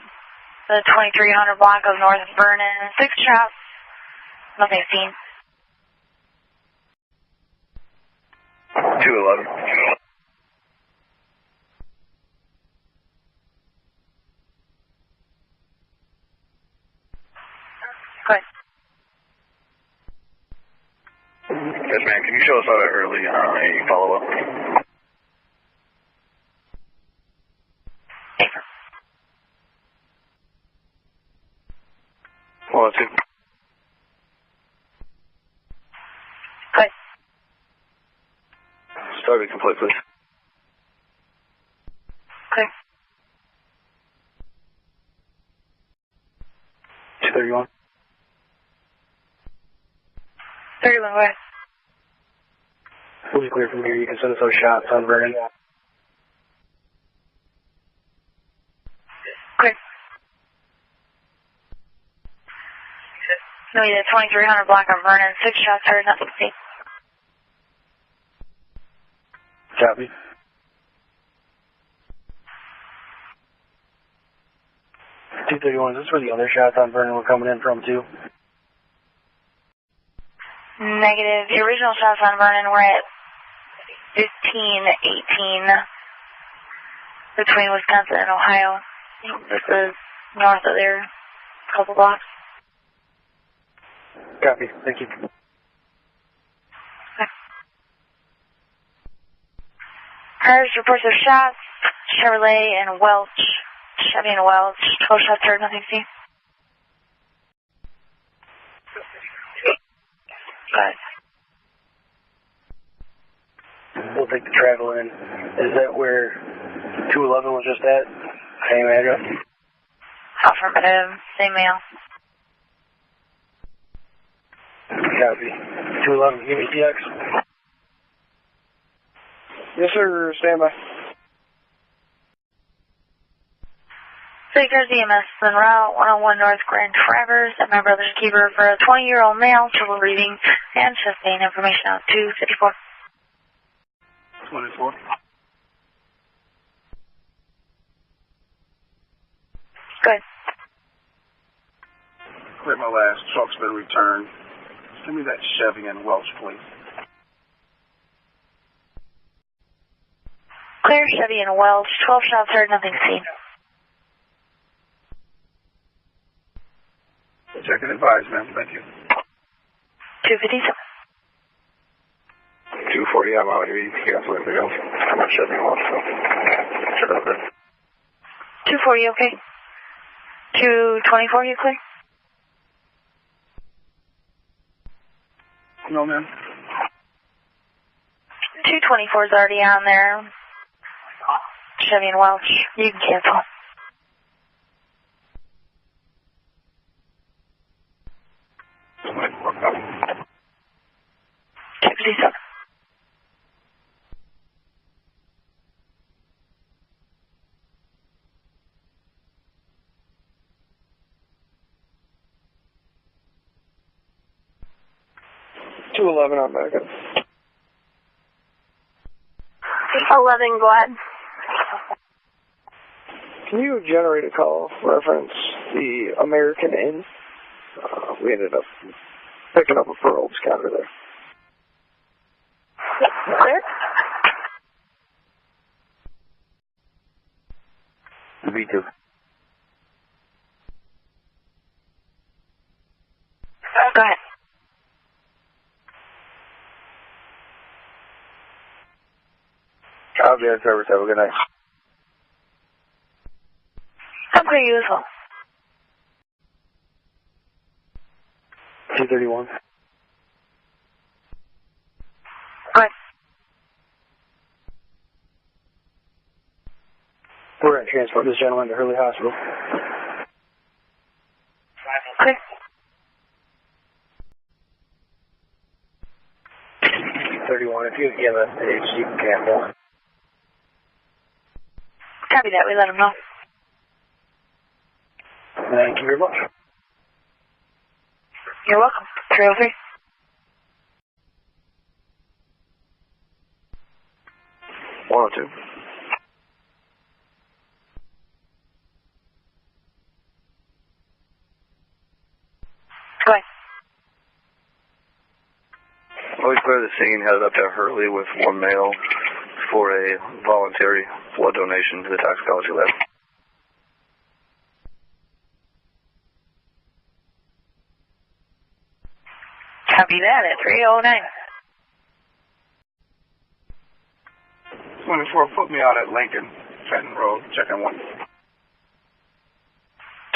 The 2300 block of North Vernon. 6 shots. Nothing seen. 211. Good. Yes, ma'am. Can you show us out early on a follow-up? Well, 2. Good. Started complete, please. Okay. 231. 31, go ahead. We'll be clear from here. You can send us those shots on Vernon. Quick. No, the 2300 block of Vernon. 6 shots heard, nothing seen. Copy. $231, is this where the other shots on Vernon were coming in from, too? Negative. The original shots on Vernon were at 1518 between Wisconsin and Ohio. I think this is north of there, a couple blocks. Copy. Thank you. Cars, reports of shots, Chevrolet and Welch. Chevy and Welch. 12 shots heard, nothing seen. We'll take the travel in. Is that where 211 was just at? Same address? Affirmative. Same mail. Copy. 211, give me TX. Yes, sir. Stand by. City Cars EMS en route 101 North Grand Traverse at my brother's keeper for a 20-year-old male, trouble reading and chest pain. Information out 254. 24. Good. Clear my last. Truck's been returned. Give me that Chevy in Welch, please. Clear Chevy in Welch. 12 shots heard, nothing seen. Check and advise, ma'am. Thank you. 257. 240, I'm out here. You can cancel anything else. I'm not shutting you off, so. Shut up then. 240, okay. 224, you clear? No, ma'am. 224 is already on there. Chevy and Welch. You can cancel. $257. $211 on back. 11, go ahead. Can you generate a call reference the American Inn? We ended up picking up a parole scatter there. Clear? V2. Go ahead. I'll be on service. Have a good night. I'm pretty useful. 231. Good. We're going to transport this gentleman to Hurley Hospital. Clear. 31. If you give us the you can cancel. Copy that. We let them know. Thank you very much. You're welcome. 303. One or two. Go ahead. Always clear the scene, headed up to Hurley with one male for a voluntary blood donation to the toxicology lab. Copy that at 309. 24, put me out at Lincoln, Fenton Road, checking 1.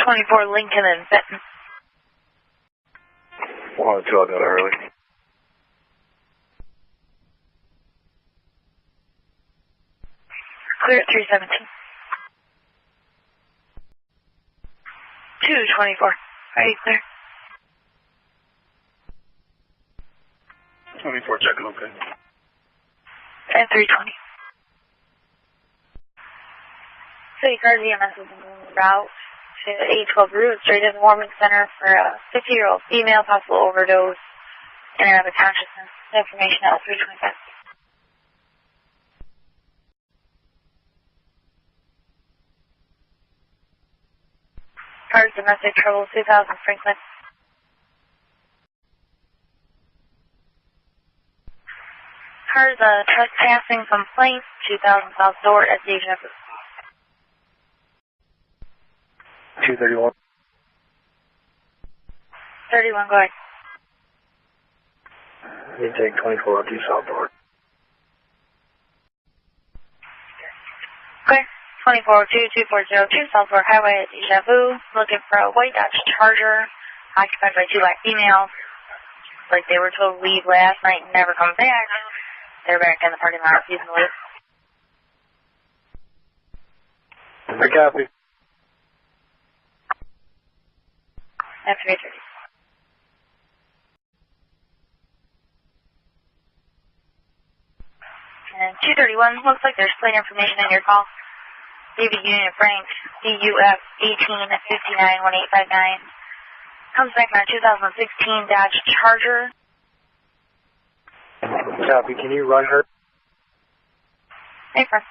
24 Lincoln and Benton. 1 or 2, I'll go to Hurley. Clear at 317. 224. Are you clear? 24, checking okay. And 320. City Cars EMS is en route to 812 route straight to the warming center for a 50-year-old female, possible overdose, in and out of consciousness. Information out 325. Cars domestic trouble 2000 Franklin. Cars trespassing complaint 2000 South Door at Deja Vu. 231. 31, go ahead. You take 24 up to South Door. Clear. 24-2240-2 Southport Highway at Deja Vu. Looking for a white Dodge Charger occupied by 2 black females. Like they were told to leave last night and never come back. They're back in the parking lot refusing to leave. I copy. After 3:30. And 231, looks like there's plate information in your call. David Union Frank, DUF 18591859. Comes back on a 2016 Dodge Charger. Copy, can you run her? Hey, friend.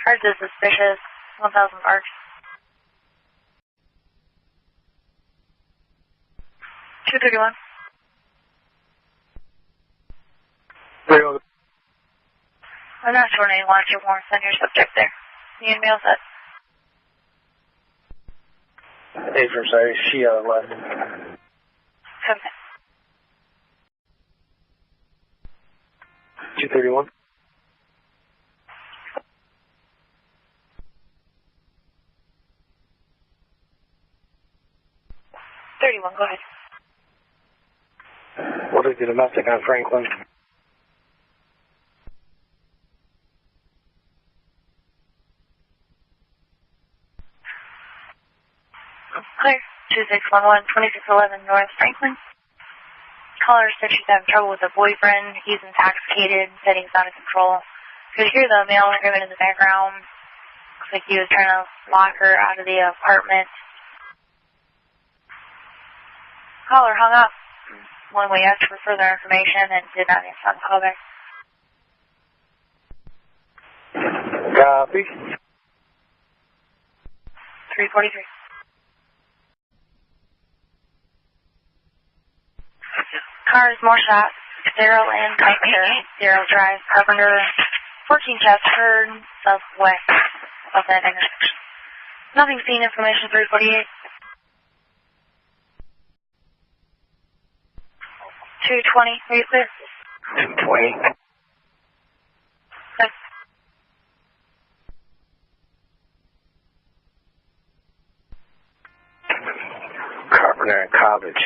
Charge is suspicious. 1000 parks. 231. I'm not sure any launch your warrants on your subject there. You and mail set. Hey, I'm sorry, she left. Okay. 231. Go ahead. What is the domestic on Franklin? Clear. 2611, 2611 North Franklin. Caller said she's having trouble with a boyfriend. He's intoxicated, said he's out of control. Could hear the male argument in the background. Looks like he was trying to lock her out of the apartment. Caller hung up when we asked for further information and did not answer the call back. Copy. 343. Cars, more shots. Daryl and Carpenter. Daryl Drive, Carpenter. 14 shots heard southwest of that intersection. Nothing seen. Information 348. 220. Are you clear? 220. Okay. Carpenter and College.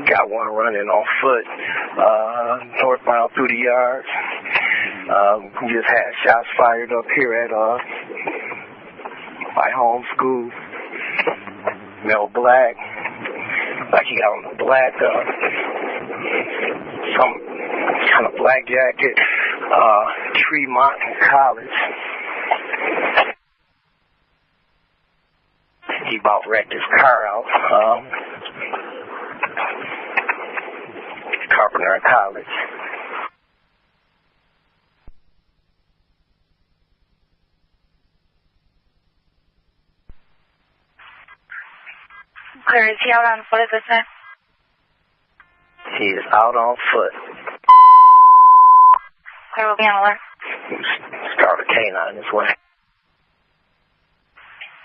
Got one running on foot, northbound through the yards. Just had shots fired up here at my home school. Mel Black. Like he got on the black, some kind of black jacket, Tremont College. He about wrecked his car out. Carpenter and College. Clear. Is he out on foot at this time? He is out on foot. Clear will be on alert. Start a canine this way.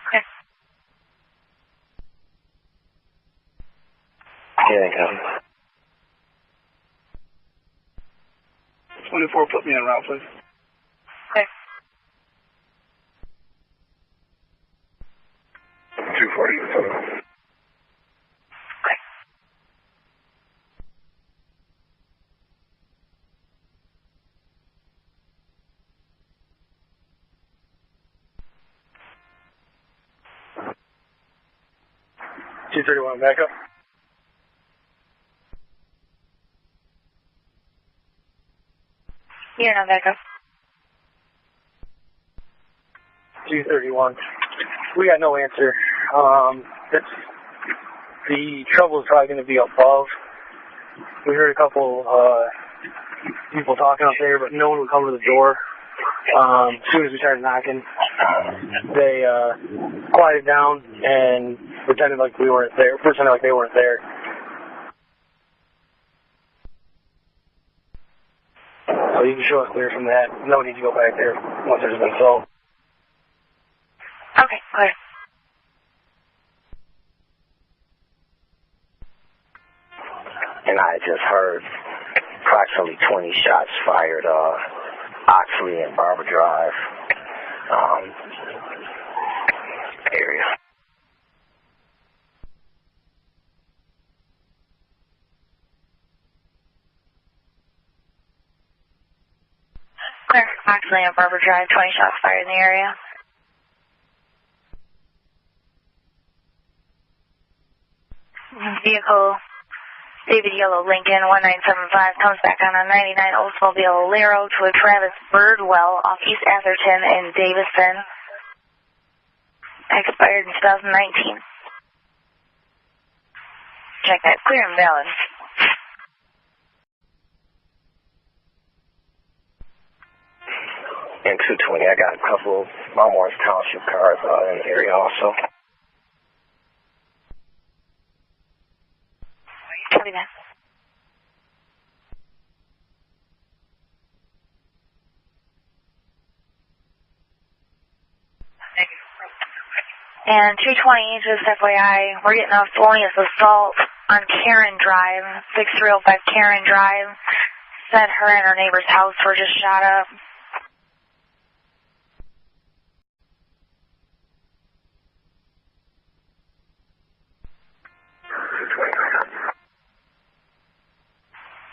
Okay. Here they come. 24, put me en route, please. Okay. 240. Okay. $231 back up. You're not back up. 231. We got no answer. The trouble is probably going to be above. We heard a couple people talking up there, but no one would come to the door. As soon as we started knocking, they quieted down and pretended like we weren't there. Pretended like they weren't there. So you can show us clear from that. No need to go back there once there's been sold. Okay, clear. And I just heard approximately 20 shots fired Oxley and Barber Drive area. Clear. Oxley and Barber Drive, 20 shots fired in the area. Vehicle David Yellow Lincoln 1975 comes back on a 99 Oldsmobile Alero to a Travis Birdwell off East Atherton in Davison. Expired in 2019. Check that. Clear and valid. And 220, I got a couple of Malmor's Township cars in the area also. Copy that. And 220, just FYI, we're getting a felonious assault on Karen Drive, 6305 Karen Drive. Said her and her neighbor's house were just shot up.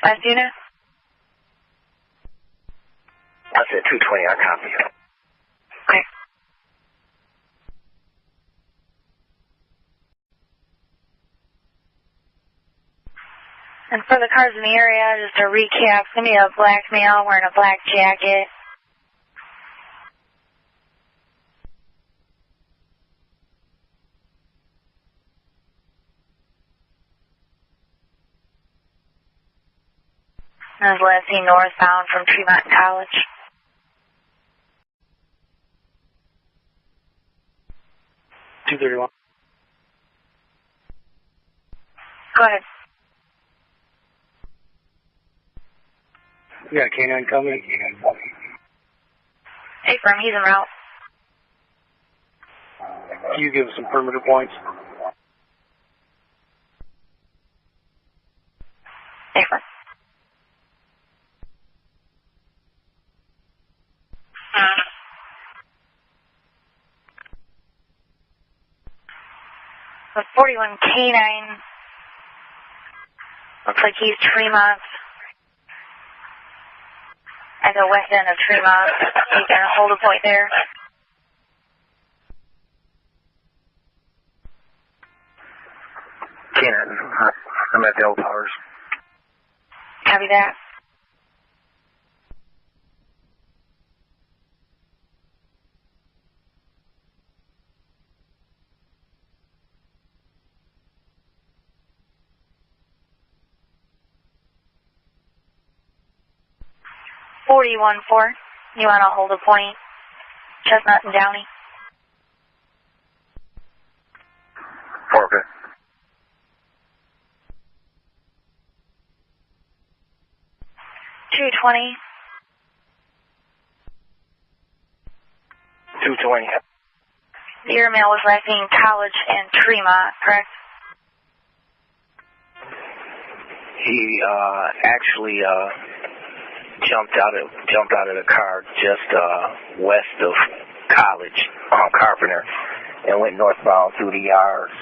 Last unit? I said 220, I copy it. Okay. And for the cars in the area, just a recap, it's going to be a black male wearing a black jacket. And his last seen northbound from Tremont College. $231. Go ahead. We got a canine coming. Hey, Firm, he's en route. Can you give us some perimeter points? Hey, Firm. The 41 K9 looks like he's Tremont. At the west end of Tremont. You can hold a point there. Cannon, I'm at the old powers. Copy that. $41-4. You want to hold a point? Chestnut and Downey. Okay. $220. 220. Your male was last seen College and Tremont, correct? He actually jumped out of the car just west of College, Carpenter, and went northbound through the yards.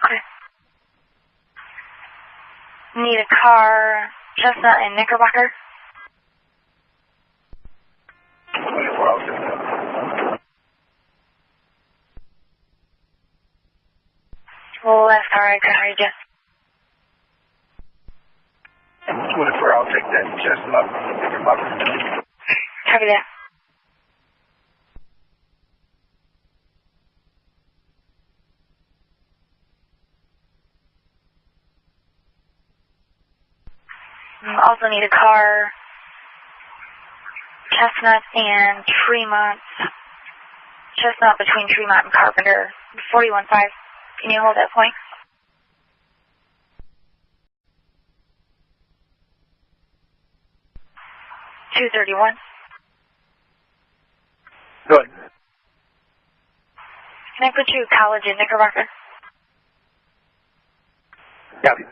Okay. Need a car, Chestnut and Knickerbocker? Left, alright, can I read you? 24, I'll take that. Chestnut, Knickerbocker. Copy that. Also need a car, Chestnut and Tremont. Chestnut between Tremont and Carpenter. 41-5. Can you hold that point? $231. Good. Can I put you College in Knickerbocker? Copy.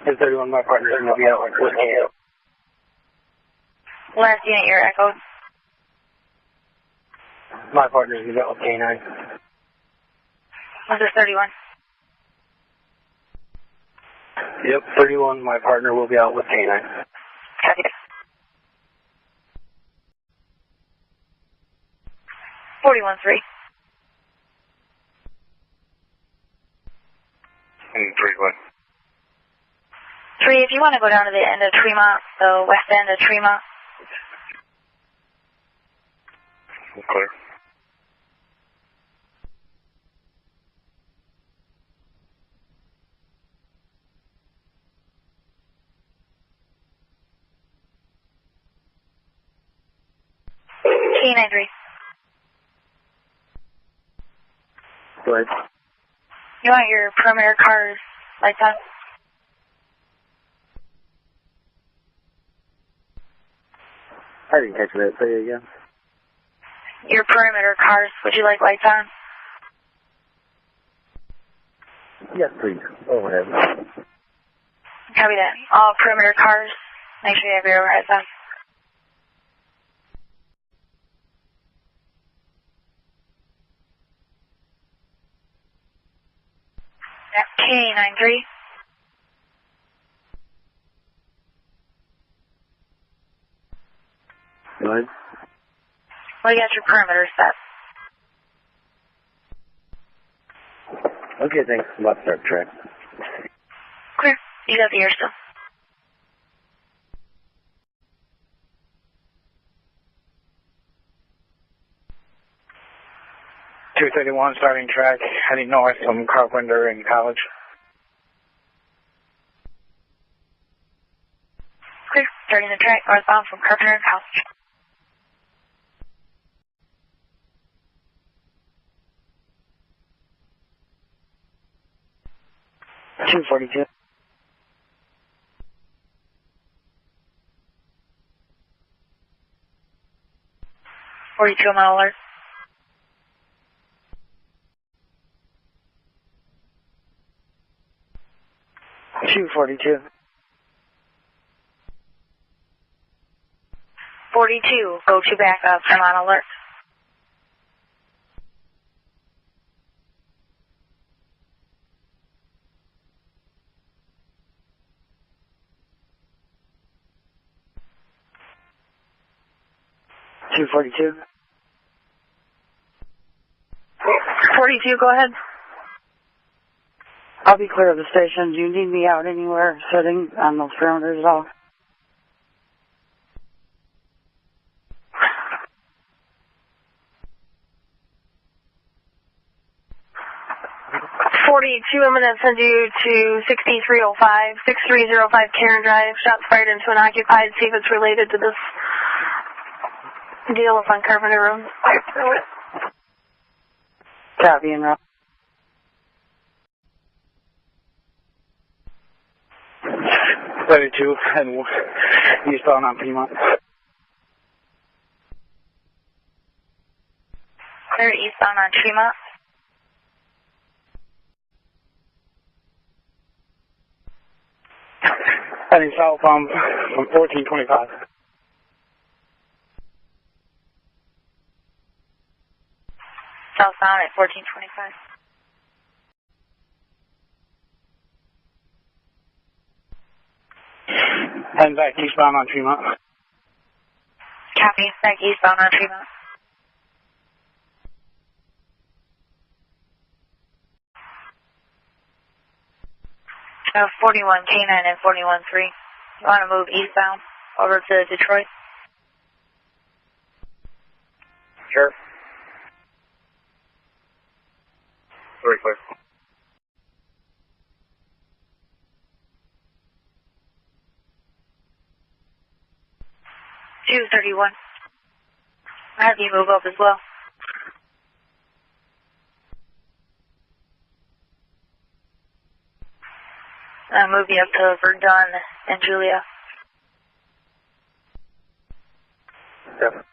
1031, my partner is going to be out with me. Last unit, you're echoed. My partner is going to be out with K9. Was this 31? Yep, 31, my partner will be out with K9. Copy. 41-3. 3, if you want to go down to the end of Tremont, the west end of Tremont. Clear. K93. Go ahead. You want your perimeter cars lights on? I didn't catch that. Say it again. Your perimeter cars, would you like lights on? Yes, please. Go ahead. Copy that. All perimeter cars, make sure you have your lights on. K93. Go ahead. Well, you got your perimeter set. Okay, thanks. I'm about to start track. Clear. You got the air still. .231 starting track, heading north from Carpenter and College. Clear. Starting the track northbound from Carpenter and College. .242. .42 mile alert. .242. 42, go to backup. I'm on alert. .242. 42, go ahead. I'll be clear of the station. Do you need me out anywhere sitting on those perimeters at all? I'm going to send you to 6305 Karen Drive. Shots fired into an occupied. See if it's related to this deal up on Carpenter Road. Copy and route. 32 and eastbound on Piedmont. Clear eastbound on Tremont. Heading south from 1425. Southbound at 1425. Heading back eastbound on Tremont. Copy. Back eastbound on Tremont. Uh, 41 K9 and 41-3. You want to move eastbound over to Detroit? Sure. Very clear. .231. I'll have you move up as well. I'll move you up to Verdun and Julia. Yep.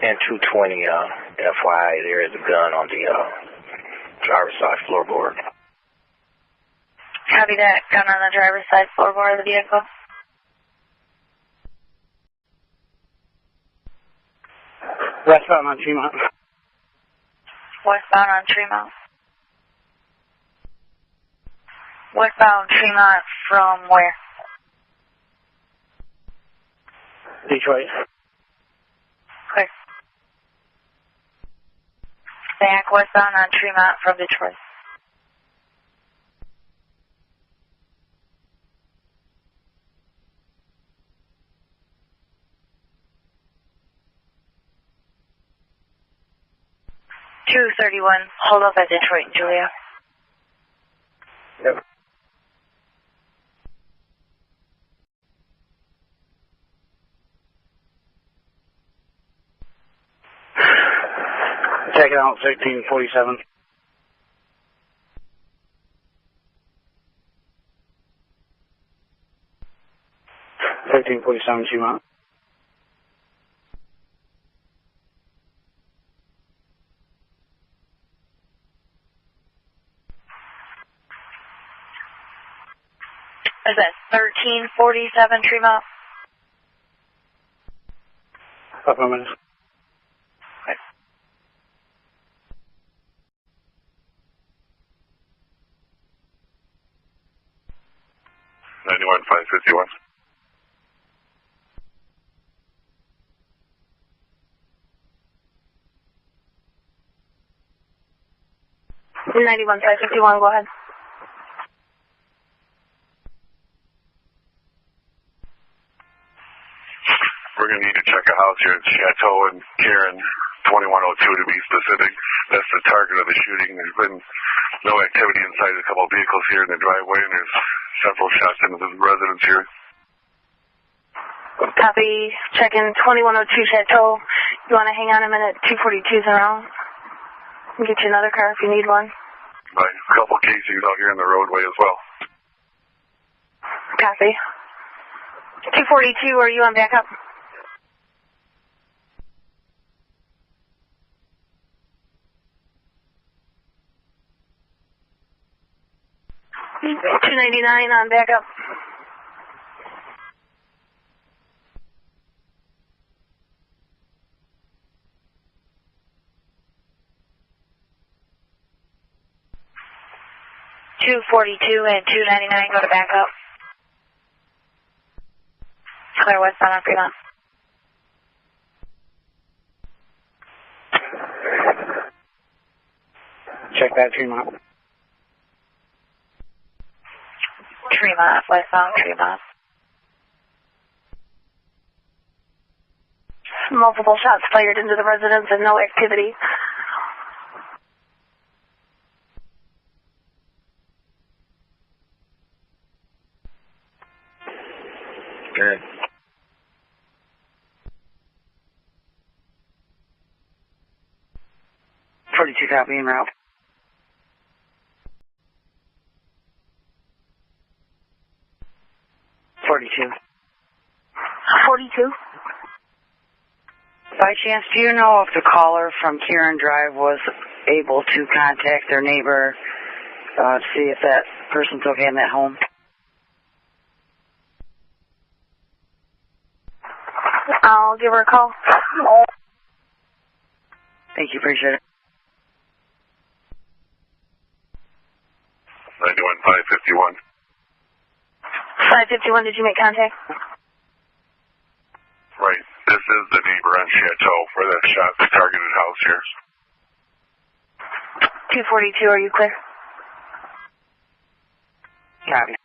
And 220, FYI, there is a gun on the driver's side floorboard. Copy that. Gun on the driver's side floorboard of the vehicle. Westbound on Tremont. Westbound on Tremont. Westbound Tremont from where? Detroit. Clear. Back westbound on Tremont from Detroit. .231, hold up at Detroit, Julia. Yep. Checking out 1347. Tremont. Is that 1347 Tremont? Couple of minutes. Okay. .91.551. .91.551, go ahead. We're going to need to check a house here at Chateau and Karen, 2102 to be specific. That's the target of the shooting. There's been no activity inside. A couple of vehicles here in the driveway, and there's several shots into the residence here. Copy. Checking 2102 Chateau. You want to hang on a minute? 242's around. I'll get you another car if you need one. Right. A couple of casings out here in the roadway as well. Copy. 242, are you on backup? .299 on backup. .242 and .299 go to backup. Clear westbound on Fremont. Check that Tremont. Tremont, westbound Tremont. Multiple shots fired into the residence and no activity. Good. .42 copy en route. .42. By chance, do you know if the caller from Kieran Drive was able to contact their neighbor to see if that person's okay in that home? I'll give her a call. Thank you, appreciate it. 91.551. 551, did you make contact? Right. This is the neighbor on Chateau for that shot, the targeted house here. 242, are you clear? Copy.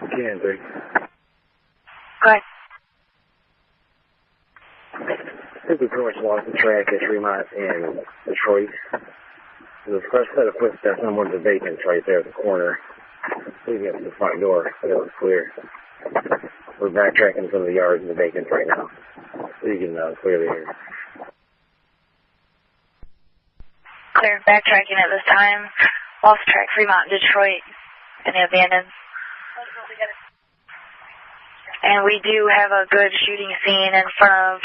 Again, 3. Go ahead. I think we pretty much lost the track at Tremont and Detroit. There's a fresh set of footsteps on one of the vacants right there at the corner, leading up to the front door, but it was clear. We're backtracking some of the yards in the vacants right now, so you can clearly hear. Clear, backtracking at this time. Lost track, Fremont, Detroit, and the abandoned. And we do have a good shooting scene in front of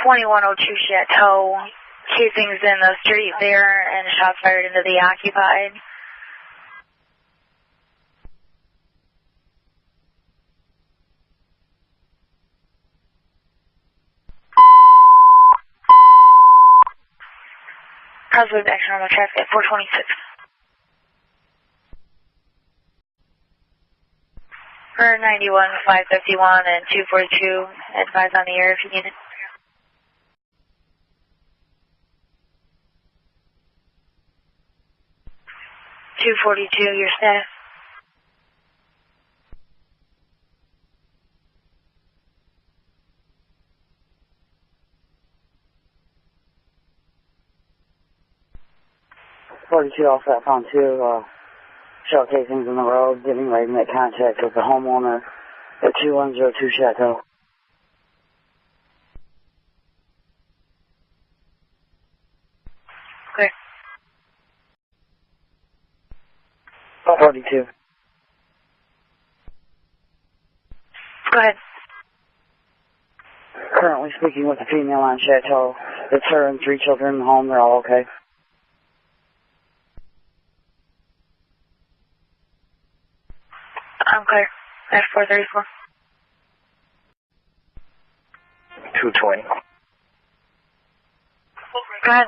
2102 Chateau. Casings in the street there and shots fired into the occupied. Causeway back to normal traffic at 426. For 91, 551, and 242, advise on the air if you need it. 242, your status. Off that phone too, shell casings in the road, getting ready to make contact with the homeowner at 2102 Chateau. Clear. 42. Go ahead. Currently speaking with a female on Chateau. It's her and 3 children in the home. They're all okay. I'm clear. At 434. 220. Go ahead.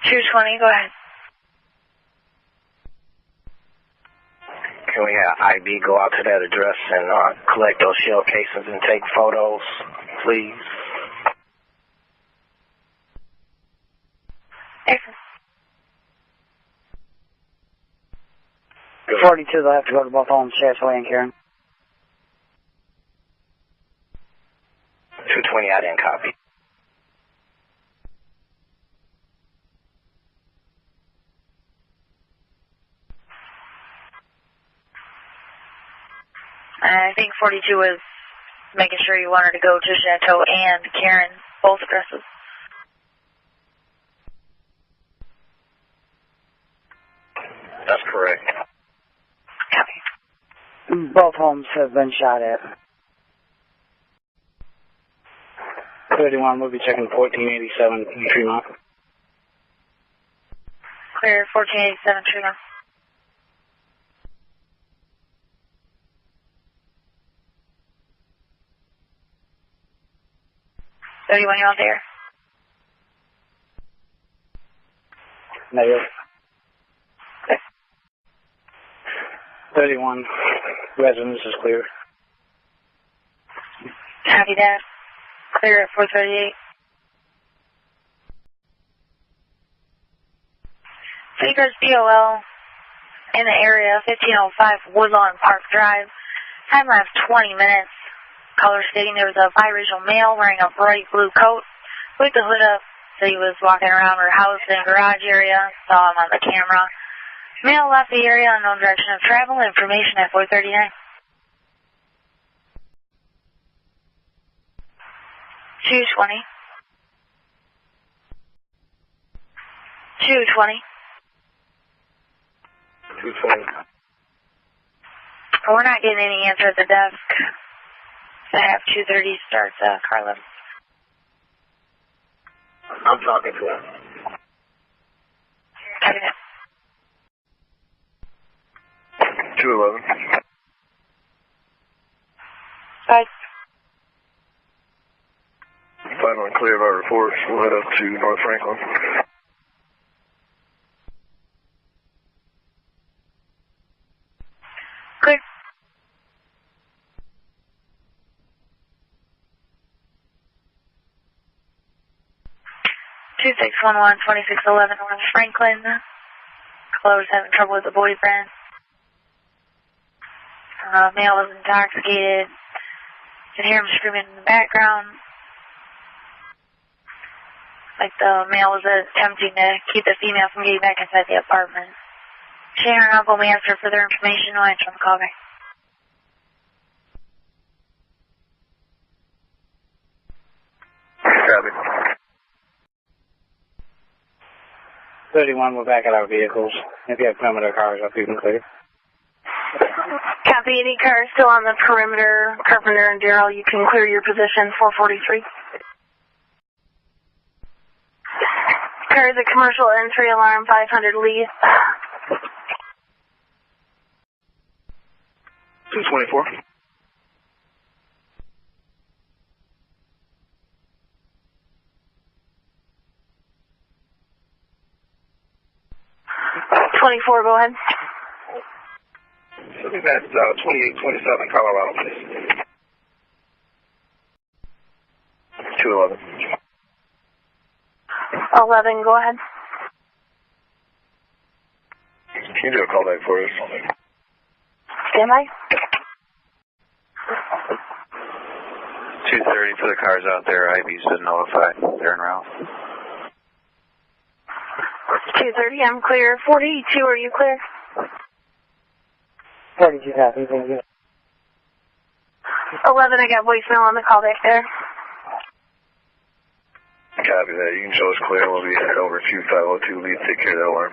$220, go ahead. Can we have IB go out to that address and collect those shell casings and take photos, please? Excellent. 42, they'll have to go to both homes, Chatsway and Karen. 220, I didn't copy. I think 42 was making sure you wanted to go to Chateau and Karen, both addresses. That's correct. Copy. Both homes have been shot at. 31, we'll be checking 1487 in Tremont. Clear, 1487 Tremont. You're on there. Negative. 31, residence is clear. Copy that. Clear at 438. Seekers DOL in the area, 1505 Woodlawn Park Drive. Time lapse 20 minutes. Caller stating there was a biracial male wearing a bright blue coat with the hood up. So he was walking around her house and garage area. Saw him on the camera. Male left the area, unknown direction of travel. Information at 439. 220. 220. 220. We're not getting any answer at the desk. I have 2:30 starts Carlin. I'm talking to him. Copy that. 211. Bye. 5 clear of our reports. We'll head up to North Franklin. Clear. 2611, 2611 North Franklin. Chloe's having trouble with the boyfriend. Male was intoxicated. You can hear him screaming in the background. Like the male was attempting to keep the female from getting back inside the apartment. She and her uncle may ask for further information. No answer on the call back. Copy. 31, we're back at our vehicles. If you have perimeter cars up, you can clear. Copy. Any cars still on the perimeter, Carpenter and Darrell, you can clear your position, 443. Car is a commercial entry alarm, 500 lead. 224. Go ahead. So that's 2827 Colorado, please. 211. 11, go ahead. Can you do a callback for us? Stand by. 230 for the cars out there. IB's been notified. They're en route. 230, I'm clear. 42, are you clear? 42 copy, thank you. 11, I got voicemail on the call back there. Copy that. You can show us clear. We'll be headed over to 502 lead. Take care of that alarm.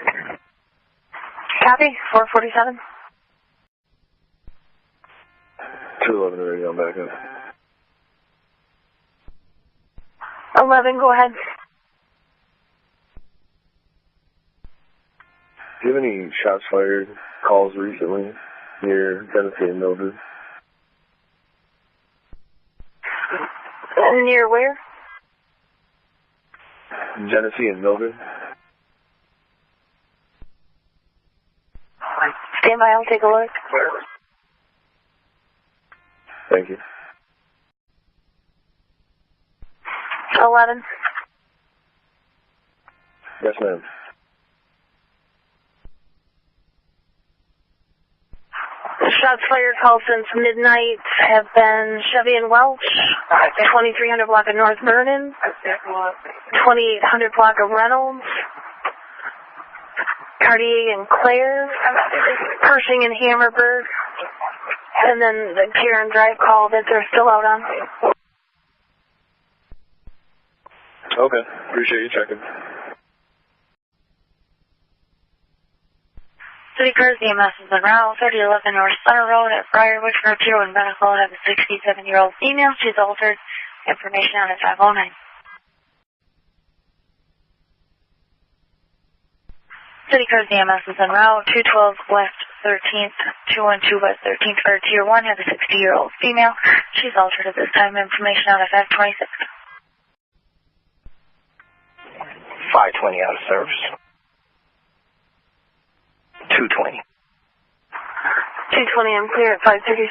Copy, 447. 211 already on back up. 11, go ahead. Do you have any shots fired calls recently near Genesee and Mildred? Near where? Genesee and Mildred. Stand by, I'll take a look. Thank you. 11. Yes, ma'am. Shots fired calls since midnight have been Chevy and Welch, 2300 block of North Vernon, 2800 block of Reynolds, Cartier and Claire, Pershing and Hammerberg, and then the Karen Drive call that they're still out on. Okay. Appreciate you checking. City Cars EMS is en route, 3011 North Center Road at Briarwood for Tier 1 medical. Have a 67-year-old female. She's altered. Information on at 509. City Cars EMS is en route, 212 West 13th, 212 West 13th for Tier 1. Have a 60-year-old female. She's altered at this time. Information on at 526. 520 out of service. 220. 220, I'm clear at 536.